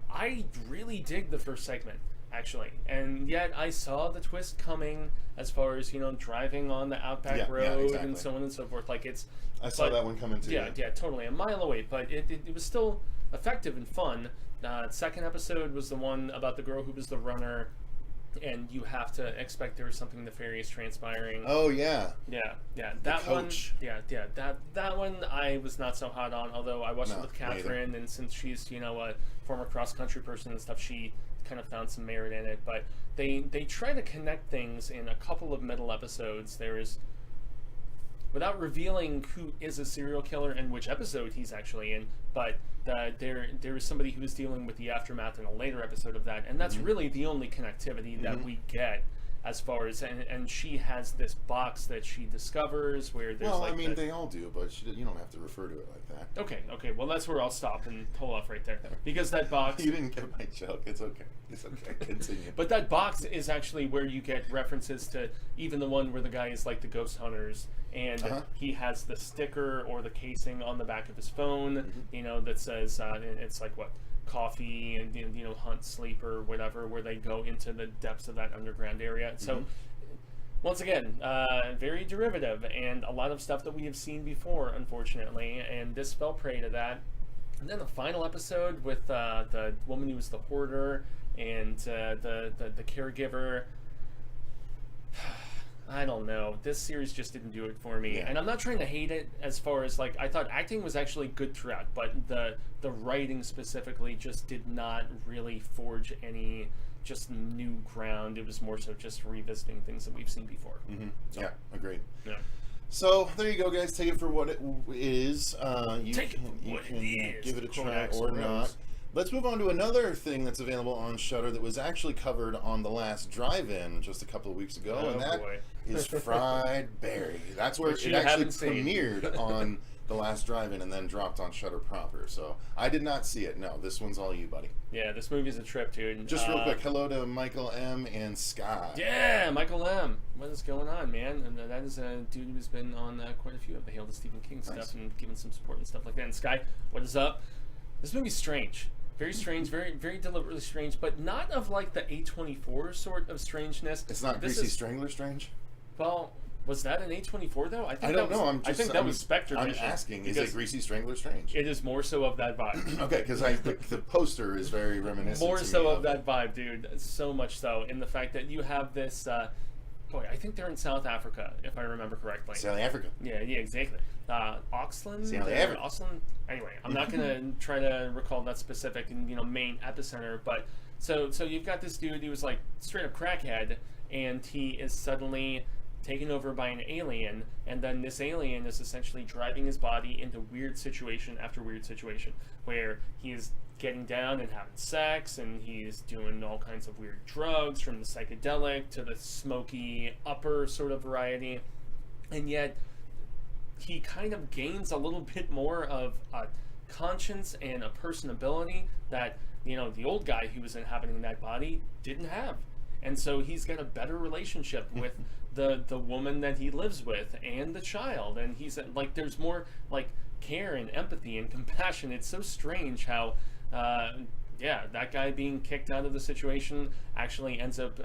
I really dig the first segment, actually, and yet I saw the twist coming as far as driving on the Outback Road and so on and so forth. Like I saw that one coming too. Yeah, totally, a mile away, but it was still effective and fun. Second episode was the one about the girl who was the runner. and you have to expect there is something nefarious transpiring. Oh yeah. Yeah. That one. Yeah. That one I was not so hot on. Although I watched it with Catherine, and since she's a former cross country person and stuff, she kind of found some merit in it. But they try to connect things in a couple of middle episodes. There is, without revealing who is a serial killer and which episode he's actually in, but there is somebody who is dealing with the aftermath in a later episode of that, and that's really the only connectivity that we get as far as, and she has this box that she discovers where there's they all do, but you don't have to refer to it like that. Okay, well that's where I'll stop and pull off right there, because that box... You didn't get my joke, it's okay, continue. But that box is actually where you get references to even the one where the guy is like the ghost hunters, and he has the sticker or the casing on the back of his phone, that says, it's like what? Coffee and hunt, sleep, or whatever, where they go into the depths of that underground area. So once again, very derivative, and a lot of stuff that we have seen before, unfortunately, and this fell prey to that. And then the final episode with the woman who was the hoarder and the caregiver. I don't know. This series just didn't do it for me. And I'm not trying to hate it as far as, I thought acting was actually good throughout, but the writing specifically just did not really forge any just new ground. It was more so just revisiting things that we've seen before. So, yeah, agreed. Yeah. So there you go, guys. Take it for what it is. You Take can, it for what you it can is. give it a try or not. Let's move on to another thing that's available on Shudder that was actually covered on the last drive-in just a couple of weeks ago, and that is Fried Berry. That's where it actually premiered on the last drive-in and then dropped on Shudder proper. So I did not see it. No, this one's all you, buddy. Yeah, this movie's a trip, dude. Just real quick, hello to Michael M. and Sky. Yeah, Michael M. What is going on, man? And that is a dude who's been on quite a few of the Hail to Stephen King stuff and given some support and stuff like that. And Sky, what is up? This movie's strange. Very strange, very deliberately strange, but not of like the A24 sort of strangeness. It's not Greasy Strangler strange? Well, was that an A24 though? I don't know. I think that was Spectre. I'm asking, is it Greasy Strangler strange? It is more so of that vibe. Okay, because the poster is very reminiscent. More so of that vibe, dude. So much so in the fact that you have this. Boy, I think they're in South Africa, if I remember correctly. South Africa. Yeah, exactly. Oxland? South Africa. Oxland? Anyway, I'm not going to try to recall that specific, main epicenter, but so you've got this dude who was like straight up crackhead, and he is suddenly taken over by an alien, and then this alien is essentially driving his body into weird situation after weird situation, where he is getting down and having sex, and he's doing all kinds of weird drugs, from the psychedelic to the smoky upper sort of variety, and yet he kind of gains a little bit more of a conscience and a personability that the old guy who was inhabiting that body didn't have. And so he's got a better relationship with the woman that he lives with and the child, and he's like, there's more like care and empathy and compassion. It's so strange how that guy being kicked out of the situation actually ends up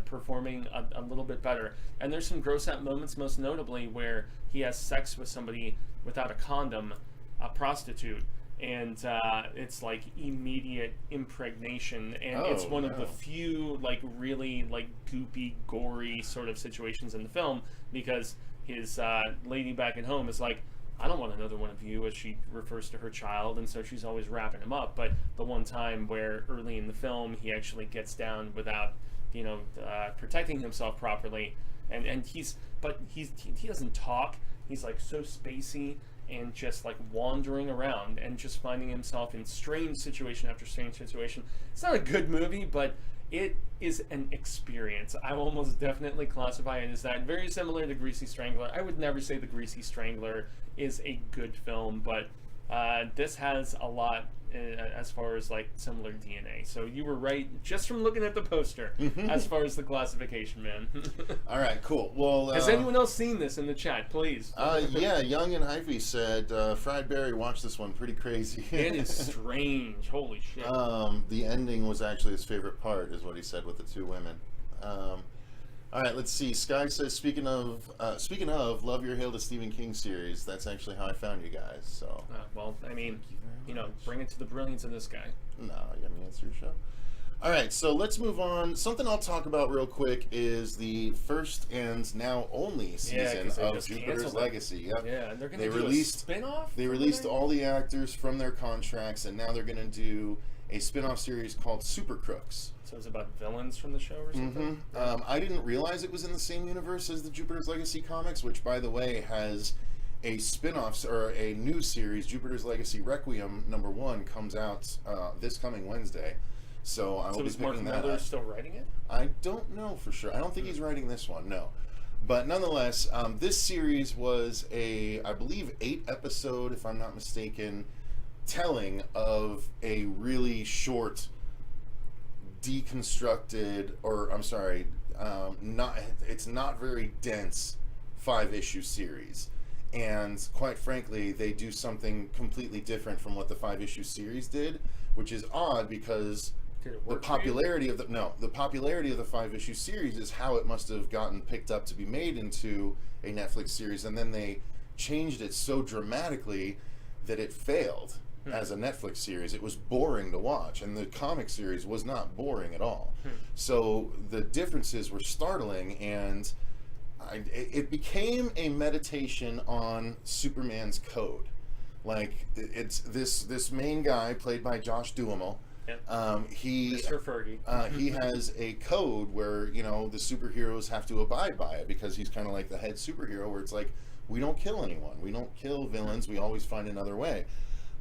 performing a little bit better. And there's some gross out moments, most notably where he has sex with somebody without a condom, a prostitute, and it's like immediate impregnation, and it's one of the few like really like goopy, gory sort of situations in the film, because his lady back at home is like, I don't want another one of you, as she refers to her child, and so she's always wrapping him up. But the one time where early in the film he actually gets down without protecting himself properly, and he doesn't talk. He's like so spacey and just like wandering around and just finding himself in strange situation after strange situation. It's not a good movie, but it is an experience. I will almost definitely classify it as that. Very similar to Greasy Strangler. I would never say The Greasy Strangler is a good film, but this has a lot as far as like similar DNA. So you were right just from looking at the poster as far as the classification, man. All right, cool. Well, has anyone else seen this in the chat, please? Yeah, Young and Hyphy said Fried Berry watched this one, pretty crazy. It is strange. Holy shit. The ending was actually his favorite part, is what he said, with the two women. All right, let's see. Sky says, speaking of, love your Hail to Stephen King series. That's actually how I found you guys. So. Well, I mean, bring it to the brilliance of this guy. No, I mean, it's your show. All right, so let's move on. Something I'll talk about real quick is the first and now only season of Jupiter's Legacy. Yep. Yeah, and they're going to do a spin-off? They released all the actors from their contracts, and now they're going to do a spin-off series called Super Crooks. So it's about villains from the show or something? Mm-hmm. I didn't realize it was in the same universe as the Jupiter's Legacy comics, which, by the way, has a spin-off or a new series, Jupiter's Legacy Requiem #1, comes out this coming Wednesday. So I will be picking that up. So is Mark still writing it? I don't know for sure. I don't think he's writing this one, no. But nonetheless, this series was I believe, 8-episode, if I'm not mistaken, telling of a really short, deconstructed, or I'm sorry, it's not very dense 5-issue series. And quite frankly, they do something completely different from what the 5-issue series did, which is odd because the popularity of the 5-issue series is how it must have gotten picked up to be made into a Netflix series, and then they changed it so dramatically that it failed as a Netflix series. It was boring to watch, and the comic series was not boring at all. So the differences were startling, and it became a meditation on Superman's code. Like, it's this main guy played by Josh Duhamel. Mr. Fergie. He has a code where, the superheroes have to abide by it, because he's kind of like the head superhero, where it's like, we don't kill anyone, we don't kill villains, we always find another way.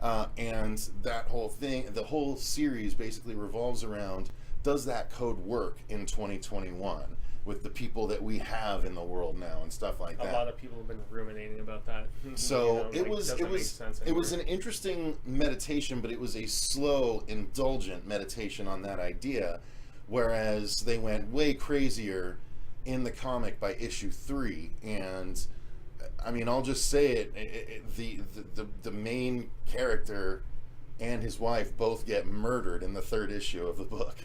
And that whole thing, the whole series basically revolves around, does that code work in 2021 with the people that we have in the world now and stuff like that? A lot of people have been ruminating about that. So it was an interesting meditation, but it was a slow, indulgent meditation on that idea, whereas they went way crazier in the comic by issue 3. And I mean, I'll just say it, the main character and his wife both get murdered in the 3rd issue of the book.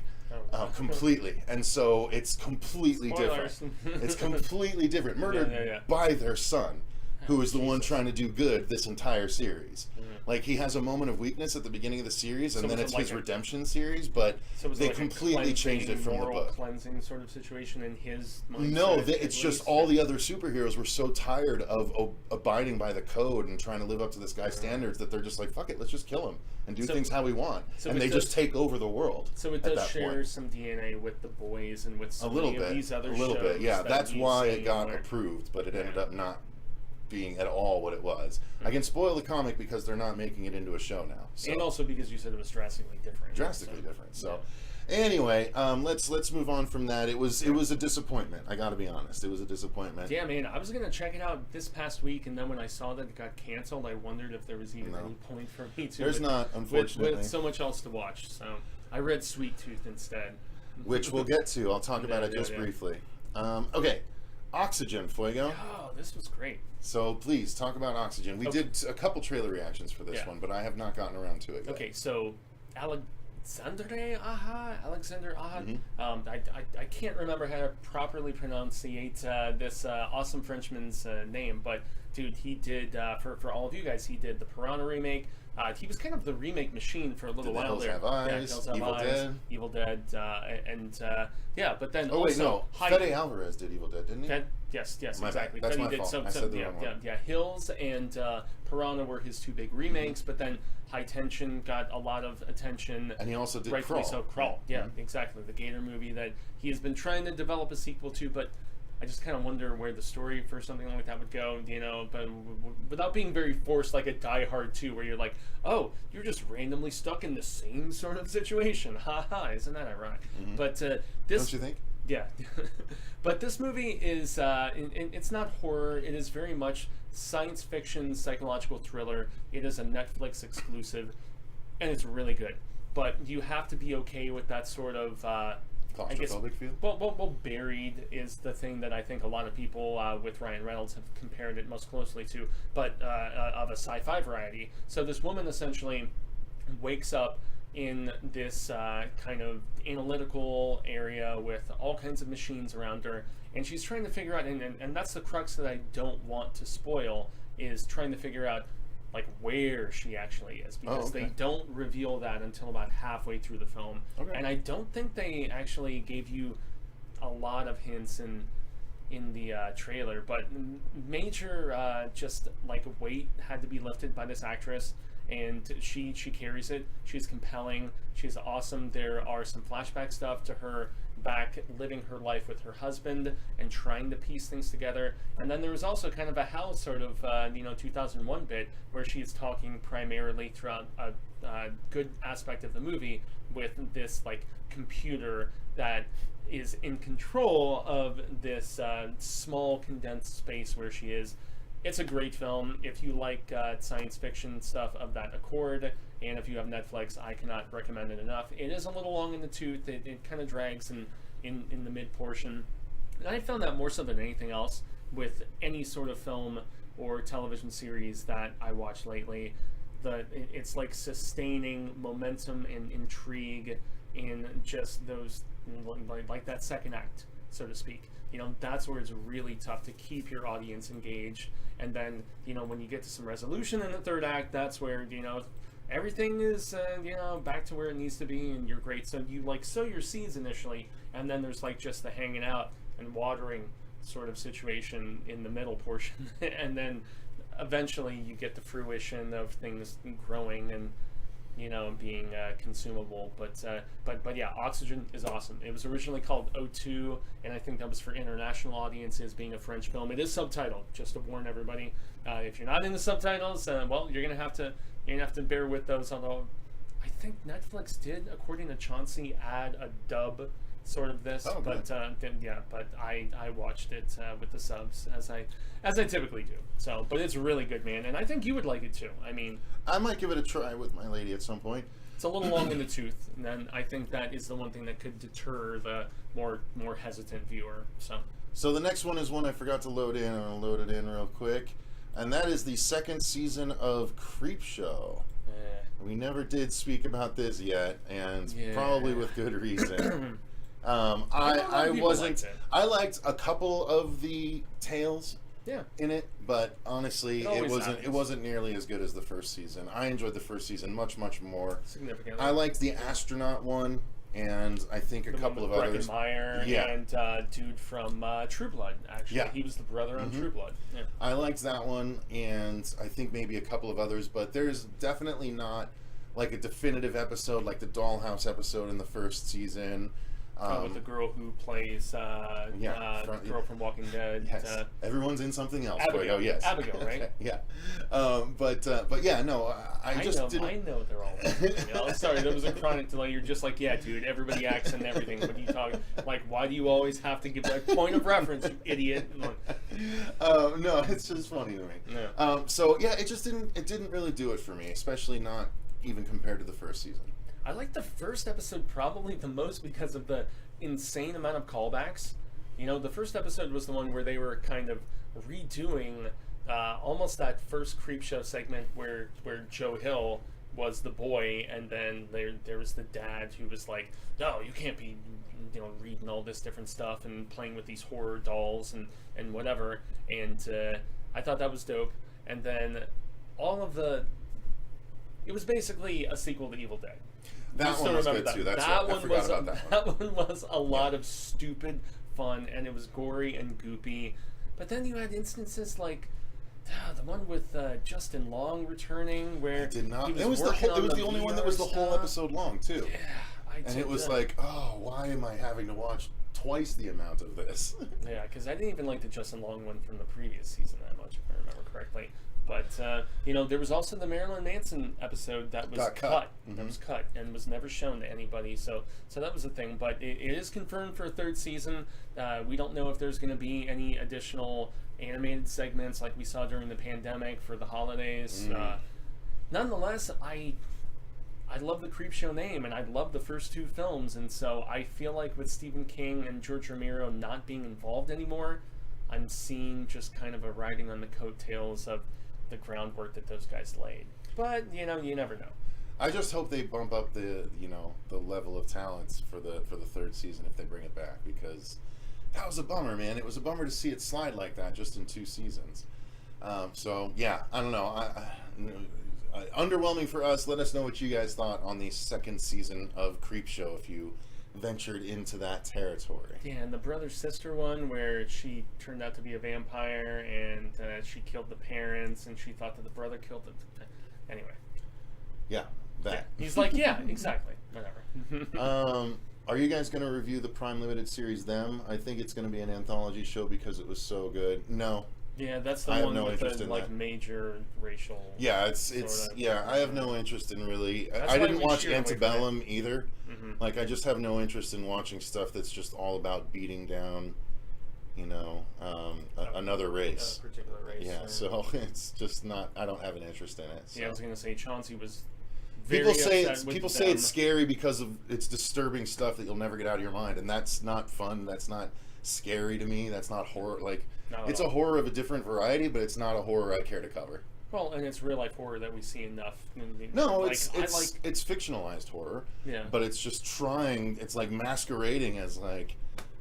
Completely. And so it's completely different. It's completely different. Murdered by their son, who is the one trying to do good this entire series. Like, he has a moment of weakness at the beginning of the series, and then it's his redemption series, but they completely changed it from the book. Cleansing sort of situation in his mindset. No, it's just all the other superheroes were so tired of abiding by the code and trying to live up to this guy's standards that they're just like, fuck it, let's just kill him and do things how we want. And they just take over the world. So it does share some DNA with The Boys and with some of these other shows. A little bit, yeah. That's why it got approved, but it ended up not being at all what it was. I can spoil the comic because they're not making it into a show now. So. And also because you said it was drastically different. Different. So anyway, let's move on from that. It was a disappointment. I got to be honest. It was a disappointment. Yeah, man. I was gonna check it out this past week, and then when I saw that it got canceled, I wondered if there was even any point for me to. There's not, unfortunately. With so much else to watch, so I read Sweet Tooth instead. Which we'll get to. I'll talk about it just briefly. Okay. Oxygen, Fuego. Oh, this was great. So please talk about Oxygen. We did a couple trailer reactions for this one, but I have not gotten around to it yet. Okay, so Alexander Aha. I can't remember how to properly pronunciate this awesome Frenchman's name, but dude, he did for all of you guys. He did the Piranha remake. He was kind of the remake machine for a little while there. Hills Have Eyes, Evil Dead, but then Fede Alvarez did Evil Dead, didn't he? Yes, my exactly. Bad. That's my fault. I said the wrong one. Hills and Piranha were his 2 big remakes, but then High Tension got a lot of attention. And he also did rightfully Crawl. So Crawl, exactly. The Gator movie that he has been trying to develop a sequel to, but I just kind of wonder where the story for something like that would go, but without being very forced, like a Die Hard 2, where you're like, oh, you're just randomly stuck in the same sort of situation. Ha, isn't that ironic? But this... Don't you think? Yeah. But this movie is, it's not horror, it is very much science fiction, psychological thriller. It is a Netflix exclusive, and it's really good. But you have to be okay with that sort of... claustrophobic feel? Well, Buried is the thing that I think a lot of people with Ryan Reynolds have compared it most closely to, but of a sci-fi variety. So this woman essentially wakes up in this kind of analytical area with all kinds of machines around her, and she's trying to figure out, and that's the crux that I don't want to spoil, is trying to figure out, like where she actually is, because okay. they don't reveal that until about halfway through the film. Okay. And I don't think they actually gave you a lot of hints in the trailer, but major just like weight had to be lifted by this actress, and she carries it. She's compelling. She's awesome. There are some flashback stuff to her back living her life with her husband and trying to piece things together. And then there was also kind of a Hal sort of 2001 bit where she's talking primarily throughout a good aspect of the movie with this like computer that is in control of this small condensed space where she is. It's a great film. If you like science fiction stuff of that accord, and if you have Netflix, I cannot recommend it enough. It is a little long in the tooth. It kind of drags in the mid portion. And I found that more so than anything else with any sort of film or television series that I watched lately. It's like sustaining momentum and intrigue in just those, like that second act, so to speak. That's where it's really tough to keep your audience engaged. And then, when you get to some resolution in the third act, that's where, everything is, back to where it needs to be, and you're great. So you sow your seeds initially, and then there's just the hanging out and watering sort of situation in the middle portion. And then eventually you get the fruition of things growing and, being consumable. But yeah, Oxygen is awesome. It was originally called O2, and I think that was for international audiences, being a French film. It is subtitled, just to warn everybody. If you're not into subtitles, well, you're gonna have to bear with those. Although I think Netflix did, according to Chauncey, add a dub sort of this. Oh, but but I watched it with the subs as I typically do. So, but it's really good, man, and I think you would like it too. I mean, I might give it a try with my lady at some point. It's a little long in the tooth, and then I think that is the one thing that could deter the more hesitant viewer. So the next one is one I forgot to load in. I'm gonna load it in real quick, and that is the second season of Creepshow. We never did speak about this yet, and probably with good reason. I wasn't. I liked a couple of the tales in it, but honestly, it wasn't nearly as good as the first season. I enjoyed the first season much more. Significantly. I liked the astronaut one, and I think a couple of others. And dude from True Blood. Actually, he was the brother on True Blood. Yeah. I liked that one, and I think maybe a couple of others, but there's definitely not like a definitive episode like the Dollhouse episode in the first season. With the girl who plays the girl from Walking Dead. Yes. Everyone's in something else. Abigail. Yes. Abigail, right? Yeah. But yeah, no, I know they're all. I'm sorry, there was a chronic delay. You're just like, yeah, dude, everybody acts and everything. What are you talking? Like, why do you always have to give that point of reference, you idiot? No, it's just funny to me. Yeah. So yeah, it didn't really do it for me, especially not even compared to the first season. I liked the first episode probably the most because of the insane amount of callbacks. The first episode was the one where they were kind of redoing almost that first Creepshow segment where Joe Hill was the boy, and then there was the dad who was like, no, you can't be reading all this different stuff and playing with these horror dolls and whatever. And I thought that was dope. And then it was basically a sequel to Evil Dead. That one was good too. That's right. I forgot about that one. That one was a lot of stupid fun, and it was gory and goopy. But then you had instances like the one with Justin Long returning, where it was the only one that was the whole episode long too. Yeah, and it was like, oh, why am I having to watch twice the amount of this? Yeah, because I didn't even like the Justin Long one from the previous season that much, if I remember correctly. But there was also the Marilyn Manson episode that was cut. Mm-hmm. That was cut and was never shown to anybody. So that was a thing. But it is confirmed for a third season. We don't know if there's going to be any additional animated segments like we saw during the pandemic for the holidays. Nonetheless, I love the Creepshow name, and I love the first two films. And so I feel like with Stephen King and George Romero not being involved anymore, I'm seeing just kind of a riding on the coattails of the groundwork that those guys laid. But you never know. I just hope they bump up the level of talents for the third season if they bring it back, because that was a bummer, man. It was a bummer to see it slide like that just in 2 seasons. So yeah, I don't know. Underwhelming for us. Let us know what you guys thought on the second season of Creepshow if you ventured into that territory. Yeah, and the brother-sister one where she turned out to be a vampire and she killed the parents and she thought that the brother killed the... Anyway. Yeah, that. Yeah. He's like, yeah, exactly. Whatever. Are you guys going to review the Prime Limited series Them? I think it's going to be an anthology show because it was so good. No. Yeah, that's the one with the like major racial. Yeah, it's yeah. I have no interest in really. I didn't watch Antebellum either. Mm-hmm. Like, I just have no interest in watching stuff that's just all about beating down, you know, another race. A particular race. Yeah, so it's just not. I don't have an interest in it. So. Yeah, I was gonna say Chauncey was. People say it's scary because of it's disturbing stuff that you'll never get out of your mind, and that's not fun. That's not scary to me. That's not horror. Like, it's a horror of a different variety, but it's not a horror I care to cover. Well, and it's real life horror that we see enough. No, like, it's fictionalized horror. Yeah. But it's just trying. It's like masquerading as like,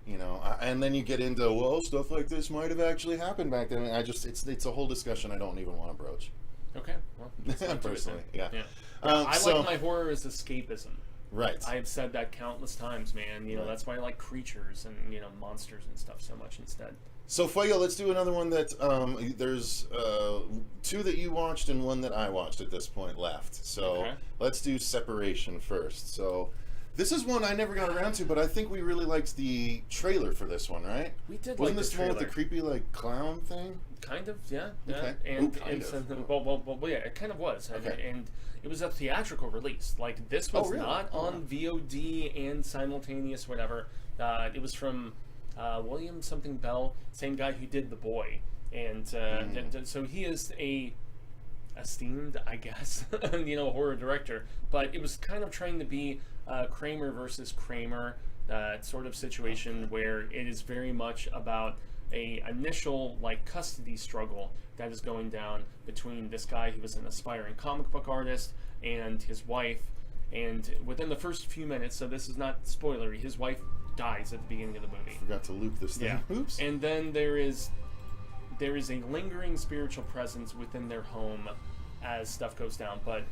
you know, and then you get into stuff like this might have actually happened back then. And it's a whole discussion I don't even want to broach. Okay. Well, personally, yeah. I like my horror as escapism. Right. I've said that countless times, man. You know, that's why I like creatures and, you know, monsters and stuff so much instead. So, Fuego, let's do another one that, there's two that you watched and one that I watched at this point left. So, let's do Separation first. So, this is one I never got around to, but I think we really liked the trailer for this one, right? We did. Wasn't this the one with the creepy, like, clown thing? Kind of, yeah. Okay. And well, yeah, it kind of was. Okay. And it was a theatrical release. Like, this was not on VOD and simultaneous whatever. It was from William something Bell, same guy who did The Boy. And so he is a esteemed, I guess, you know, horror director. But it was kind of trying to be Kramer versus Kramer sort of situation where it is very much about a initial like custody struggle that is going down between this guy who was an aspiring comic book artist and his wife, and within the first few minutes, so this is not spoilery, his wife dies at the beginning of the movie. Forgot to loop this thing. Yeah. Oops. And then there is a lingering spiritual presence within their home as stuff goes down, but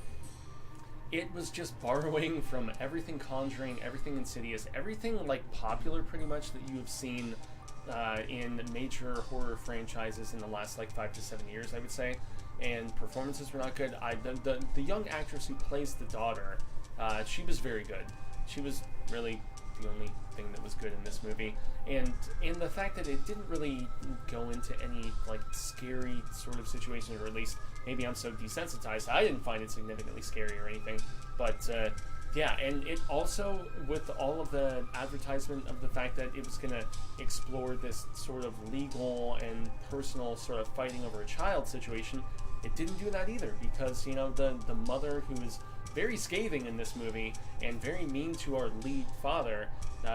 it was just borrowing from everything Conjuring, everything Insidious, everything like popular pretty much that you have seen in major horror franchises in the last like 5 to 7 years, I would say. And performances were not good. The young actress who plays the daughter, she was very good. She was really the only thing that was good in this movie. And the fact that it didn't really go into any like scary sort of situation, or at least maybe I'm so desensitized, I didn't find it significantly scary or anything. But yeah, and it also, with all of the advertisement of the fact that it was going to explore this sort of legal and personal sort of fighting over a child situation, it didn't do that either, because, you know, the mother, who is very scathing in this movie and very mean to our lead father,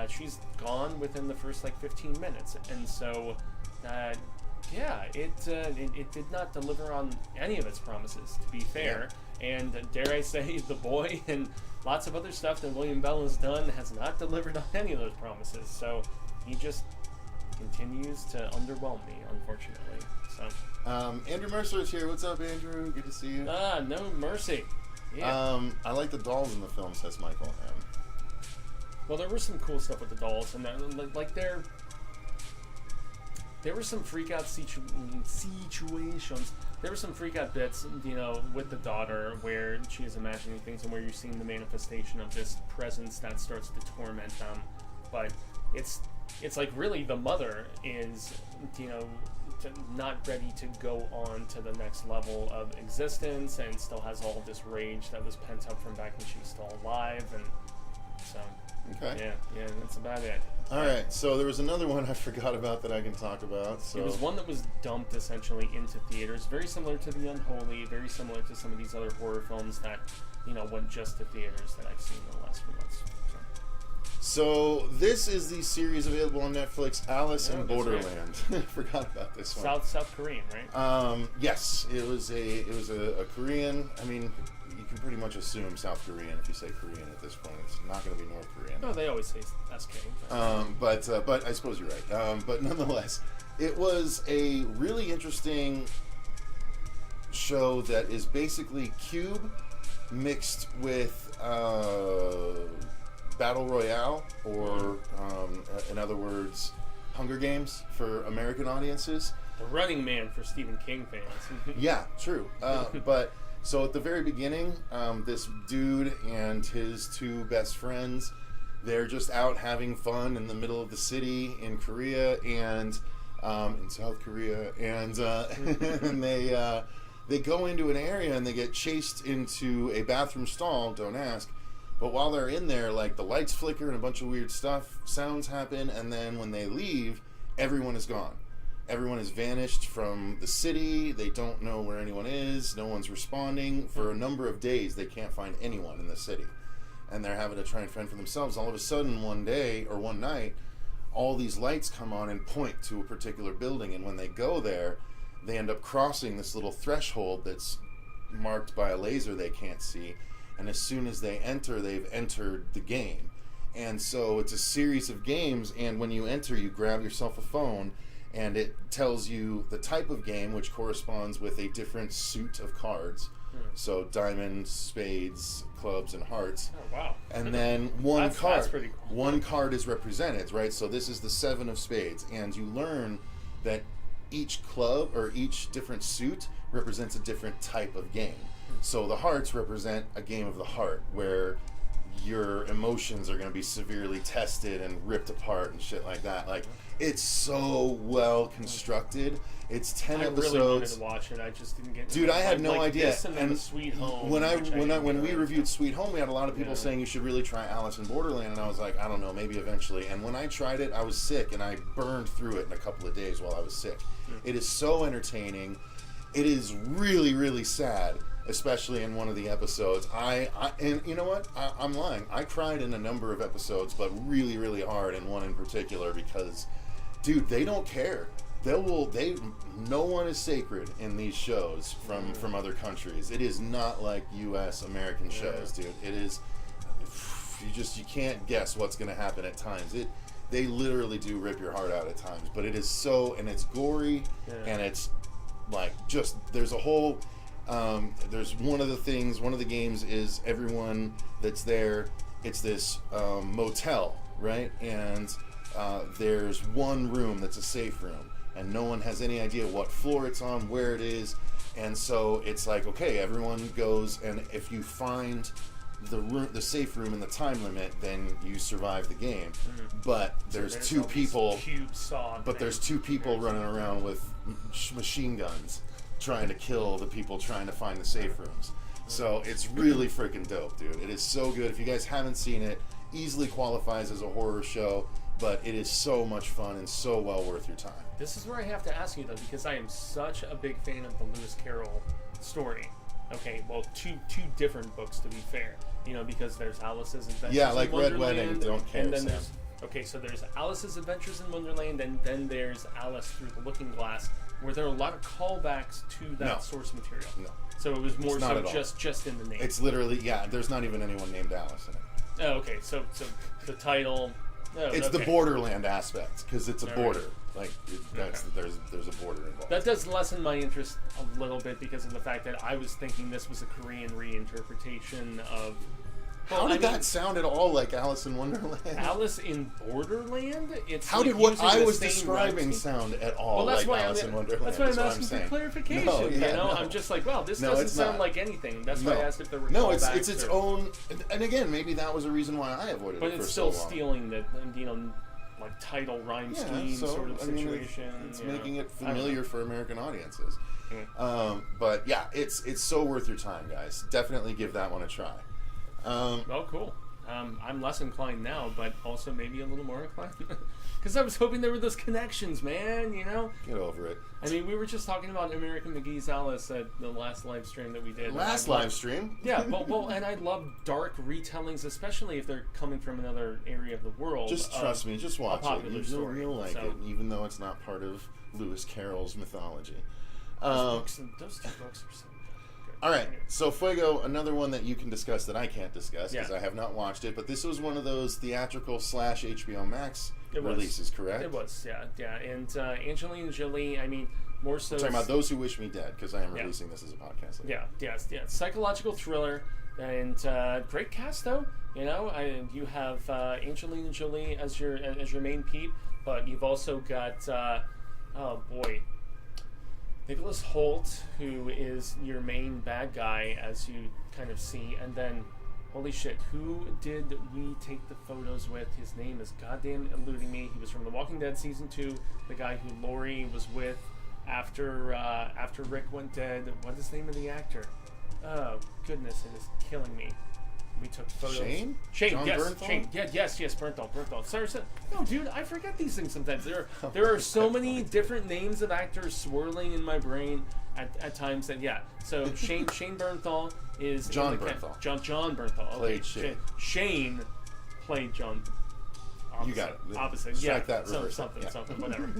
she's gone within the first like 15 minutes. And so, yeah, it did not deliver on any of its promises, to be fair. And dare I say, The Boy and lots of other stuff that William Bell has done has not delivered on any of those promises. So he just continues to underwhelm me, unfortunately. So Andrew Mercer is here. What's up, Andrew? Good to see you. No mercy. Yeah. I like the dolls in the film, says Michael. Well, there was some cool stuff with the dolls, and like there were some freak out situations. There were some freak out bits, you know, with the daughter where she is imagining things and where you're seeing the manifestation of this presence that starts to torment them. But it's like really the mother is, you know, not ready to go on to the next level of existence, and still has all this rage that was pent up from back when she was still alive, and so yeah, that's about it. Alright, so there was another one I forgot about that I can talk about. So it was one that was dumped essentially into theaters, very similar to The Unholy, very similar to some of these other horror films that, you know, went just to theaters that I've seen in the last few months. So this is the series available on Netflix, Alice in Borderland. I forgot about this one. South Korean, right? Yes, it was a Korean. I mean, you can pretty much assume South Korean if you say Korean at this point. It's not going to be North Korean. No, they always say SK. But I suppose you're right. But nonetheless, it was a really interesting show that is basically Cube mixed with Battle Royale, or in other words, Hunger Games for American audiences. The Running Man for Stephen King fans. Yeah, true. But so at the very beginning, this dude and his two best friends, they're just out having fun in the middle of the city in Korea and in South Korea, and and they go into an area and they get chased into a bathroom stall. Don't ask. But while they're in there, like, the lights flicker and a bunch of weird sounds happen, and then when they leave, everyone is gone. Everyone has vanished from the city. They don't know where anyone is. No one's responding. For a number of days, they can't find anyone in the city. And they're having to try and fend for themselves. All of a sudden, one day or one night, all these lights come on and point to a particular building. And when they go there, they end up crossing this little threshold that's marked by a laser they can't see. And as soon as they enter, they've entered the game. And so it's a series of games, and when you enter, you grab yourself a phone, and it tells you the type of game, which corresponds with a different suit of cards. So diamonds, spades, clubs, and hearts. Oh, wow. And then one card. That's pretty cool. One card is represented, right? So this is the 7 of spades, and you learn that each club or each different suit represents a different type of game. So the hearts represent a game of the heart, where your emotions are going to be severely tested and ripped apart and shit like that. Like, it's so well constructed. It's 10 episodes. I really wanted to watch it. I just didn't get. Dude, I had no idea. This and then Sweet Home. When we reviewed Sweet Home, we had a lot of people saying you should really try Alice in Borderland, and I was like, I don't know, maybe eventually. And when I tried it, I was sick, and I burned through it in a couple of days while I was sick. It is so entertaining. It is really, really sad, especially in one of the episodes. And you know what? I'm lying. I cried in a number of episodes, but really, really hard in one in particular because, dude, they don't care. No one is sacred in these shows from other countries. It is not like U.S. American shows, dude. It is. You can't guess what's going to happen at times. They literally do rip your heart out at times, but it is so, and it's gory, and it's like just there's a whole. There's one of the games is everyone that's there. It's this motel, right? And there's one room that's a safe room, and no one has any idea what floor it's on, where it is, and so it's like, okay, everyone goes, and if you find the safe room in the time limit, then you survive the game. But there's two people. There's two people running around with machine guns, trying to kill the people trying to find the safe rooms. So it's really freaking dope, dude. It is so good. If you guys haven't seen it, easily qualifies as a horror show, but it is so much fun and so well worth your time. This is where I have to ask you, though, because I am such a big fan of the Lewis Carroll story. Okay, well, two different books, to be fair. You know, because there's Alice's Adventures in Wonderland. Red Wedding, don't care, and then so there's Alice's Adventures in Wonderland, and then there's Alice Through the Looking Glass, where there are a lot of callbacks to that source material. No. So it was more so just in the name. It's literally, there's not even anyone named Alice in it. Oh, okay, so the title... it's the Borderland aspect, because it's a border. Like, there's a border involved. That does lessen my interest a little bit because of the fact that I was thinking this was a Korean reinterpretation of... How did that sound at all like Alice in Wonderland? Alice in Borderland? How did what I was describing sound at all like Alice in Wonderland? That's why I'm asking for clarification. I'm just like, wow, this doesn't sound like anything. That's why I asked if there were callbacks. It's its own... And again, maybe that was a reason why I avoided it for so long. But it's still stealing the, like title rhyme scheme sort of situation. It's making it familiar for American audiences. But yeah, it's so worth your time, guys. Definitely give that one a try. Cool. I'm less inclined now, but also maybe a little more inclined. Because I was hoping there were those connections, man, you know? Get over it. I mean, we were just talking about American McGee's Alice at the last live stream that we did. Live stream? Yeah, well, and I love dark retellings, especially if they're coming from another area of the world. Just trust me, just watch it. You'll like it, even though it's not part of Lewis Carroll's mythology. Those two books are so... All right, so Fuego, another one that you can discuss that I can't discuss because I have not watched it, but this was one of those theatrical / HBO Max releases, correct? It was, yeah. And Angelina Jolie, I mean, more so. We're talking about Those Who Wish Me Dead, because I am releasing this as a podcast. Yeah. Psychological thriller, and great cast though. You know, you have Angelina Jolie as your main peep, but you've also got Nicholas Hoult, who is your main bad guy, as you kind of see, and then, holy shit, who did we take the photos with? His name is goddamn eluding me. He was from The Walking Dead Season 2, the guy who Lori was with after Rick went dead. What is the name of the actor? Oh, goodness, it is killing me. We took photos. Shane? John yes, Bernthal? Shane. Yeah, yes, Bernthal. Sorry, no, dude, I forget these things sometimes. There are so many different names of actors swirling in my brain at times that So Shane Bernthal is John Bernthal. John Bernthal. Okay. Played Shane. Shane played John. Opposite. You got it. Opposite. Strike that reverse. Something, whatever.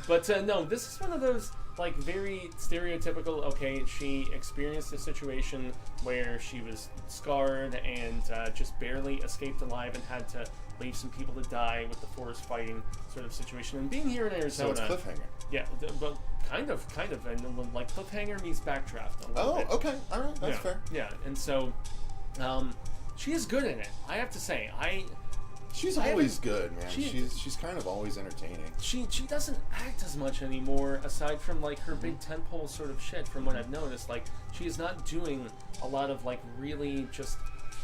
But no, this is one of those like very stereotypical. Okay, she experienced a situation where she was scarred and just barely escaped alive and had to leave some people to die with the forest fighting sort of situation. And being here in Arizona, so it's cliffhanger. Yeah, but kind of, and like cliffhanger means backdraft a little bit. Okay, all right, that's fair. Yeah, and so she is good in it. I have to say, She's always good, man. She's kind of always entertaining. She doesn't act as much anymore, aside from like her big tentpole sort of shit. From what I've noticed, like she is not doing a lot of like really just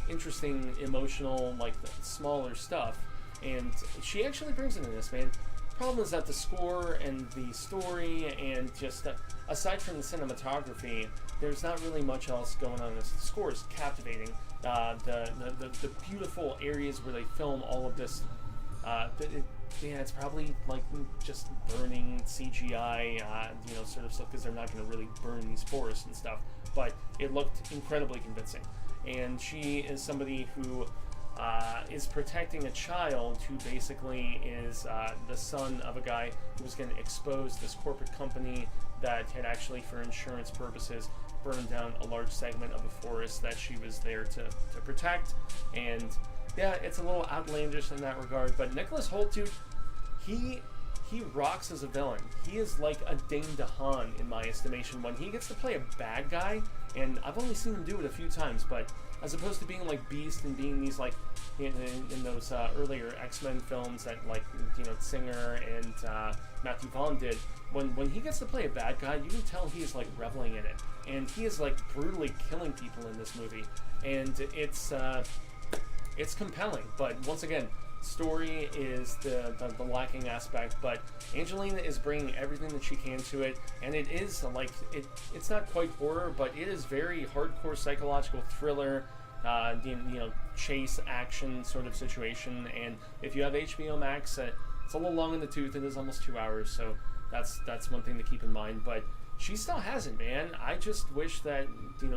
interesting, emotional, like smaller stuff. And she actually brings it in this, man. Problem is that the score and the story and just aside from the cinematography, there's not really much else going on. The score is captivating. The beautiful areas where they film all of this. It's probably like just burning CGI, sort of stuff, because they're not going to really burn these forests and stuff. But it looked incredibly convincing. And she is somebody who is protecting a child who basically is the son of a guy who was going to expose this corporate company that had actually, for insurance purposes, burned down a large segment of a forest that she was there to protect. And yeah, it's a little outlandish in that regard, but Nicholas Hoult, dude, he rocks as a villain. He is like a Dane DeHaan in my estimation when he gets to play a bad guy, and I've only seen him do it a few times, but as opposed to being like Beast and being these like in those earlier X-Men films that like Singer and Matthew Vaughn did, when he gets to play a bad guy, you can tell he is like reveling in it, and he is like brutally killing people in this movie, and it's compelling. But once again, story is the lacking aspect, but Angelina is bringing everything that she can to it, and it is like it's not quite horror, but it is very hardcore psychological thriller, chase action sort of situation. And if you have HBO Max, it's a little long in the tooth. It is almost 2 hours, so that's one thing to keep in mind. But she still has it, man. I just wish that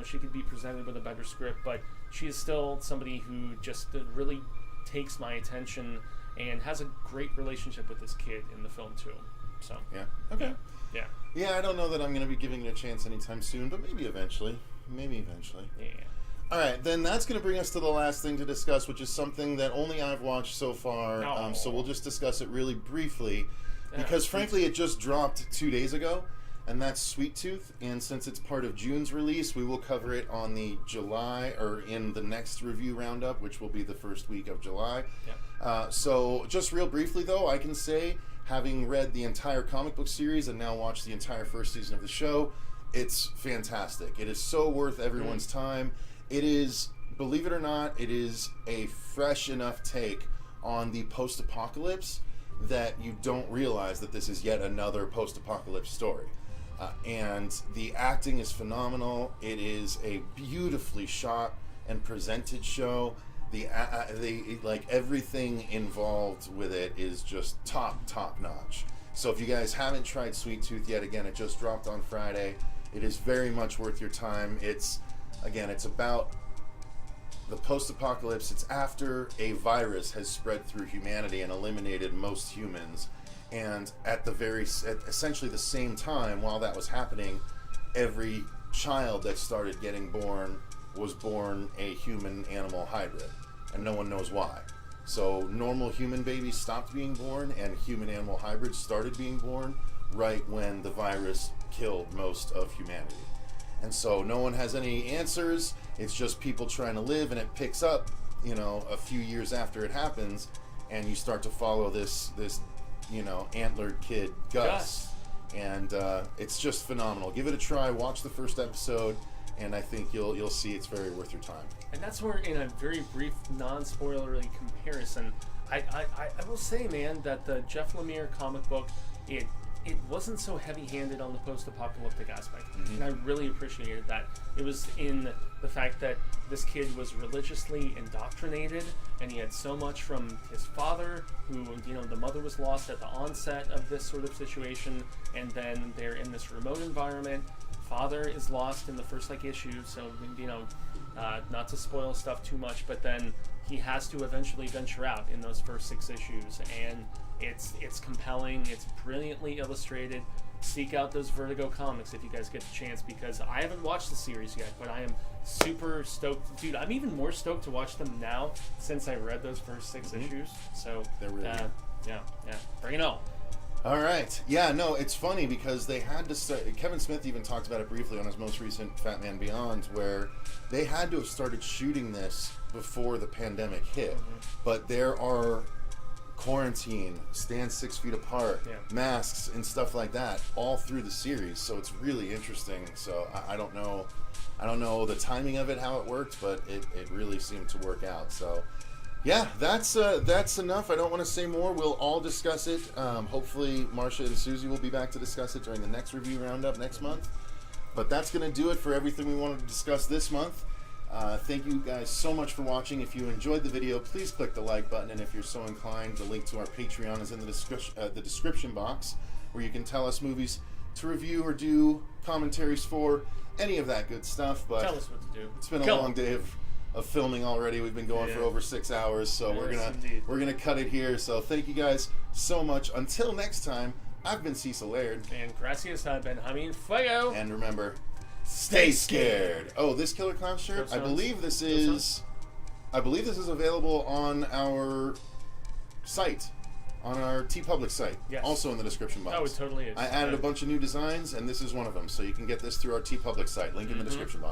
she could be presented with a better script, but she is still somebody who just really takes my attention and has a great relationship with this kid in the film too. So okay, yeah. I don't know that I'm going to be giving it a chance anytime soon, but maybe eventually. Yeah. All right, then that's going to bring us to the last thing to discuss, which is something that only I've watched so far. So we'll just discuss it really briefly, because frankly, it just dropped 2 days ago. And that's Sweet Tooth, and since it's part of June's release, we will cover it on the in the next review roundup, which will be the first week of July. Yeah. So just real briefly though, I can say, having read the entire comic book series and now watched the entire first season of the show, it's fantastic. It is so worth everyone's time. It is, believe it or not, it is a fresh enough take on the post-apocalypse that you don't realize that this is yet another post-apocalypse story. And the acting is phenomenal. It is a beautifully shot and presented show. The everything involved with it is just top notch. So if you guys haven't tried Sweet Tooth yet, again, it just dropped on Friday. It is very much worth your time. It's about the post-apocalypse. It's after a virus has spread through humanity and eliminated most humans. And at essentially the same time, while that was happening, every child that started getting born was born a human-animal hybrid, and no one knows why. So normal human babies stopped being born, and human-animal hybrids started being born, right when the virus killed most of humanity. And so no one has any answers. It's just people trying to live, and it picks up, a few years after it happens, and you start to follow this antlered kid, Gus. And it's just phenomenal. Give it a try. Watch the first episode, and I think you'll see it's very worth your time. And that's where, in a very brief, non-spoilery comparison, I will say, man, that the Jeff Lemire comic book, it wasn't so heavy-handed on the post-apocalyptic aspect, and I really appreciated that. It was in the fact that this kid was religiously indoctrinated, and he had so much from his father, who, the mother was lost at the onset of this sort of situation, and then they're in this remote environment. Father is lost in the first issue, so not to spoil stuff too much, but then he has to eventually venture out in those first 6 issues, and it's compelling. It's brilliantly illustrated. Seek out those Vertigo comics if you guys get the chance, because I haven't watched the series yet, but I am super stoked. Dude, I'm even more stoked to watch them now since I read those first 6 issues. So they're really good. Yeah, bring it on. All right. Yeah, no, it's funny because they had to start. Kevin Smith even talked about it briefly on his most recent Fat Man Beyond, where they had to have started shooting this before the pandemic hit. But there are quarantine, stand 6 feet apart, masks and stuff like that all through the series, so it's really interesting. So I don't know the timing of it, how it worked, but it really seemed to work out. So yeah, that's enough. I don't want to say more. We'll all discuss it. Hopefully Marcia and Susie will be back to discuss it during the next review roundup next month. But that's going to do it for everything we wanted to discuss this month. Thank you guys so much for watching. If you enjoyed the video, please click the like button, and if you're so inclined, the link to our Patreon is in the description box, where you can tell us movies to review or do commentaries for, any of that good stuff. But tell us what to do. It's been a long day of filming already. We've been going for over 6 hours, so we're gonna cut it here. So thank you guys so much. Until next time, I've been Cecil Laird, and Gracias, I've been Jaime Fuego. And remember, stay scared. Oh, this Killer Clown shirt, I believe this is available on our site, on our TeePublic site. Yes. Also in the description box. Oh, it totally is. I added a bunch of new designs, and this is one of them. So you can get this through our TeePublic site. Link in the description box.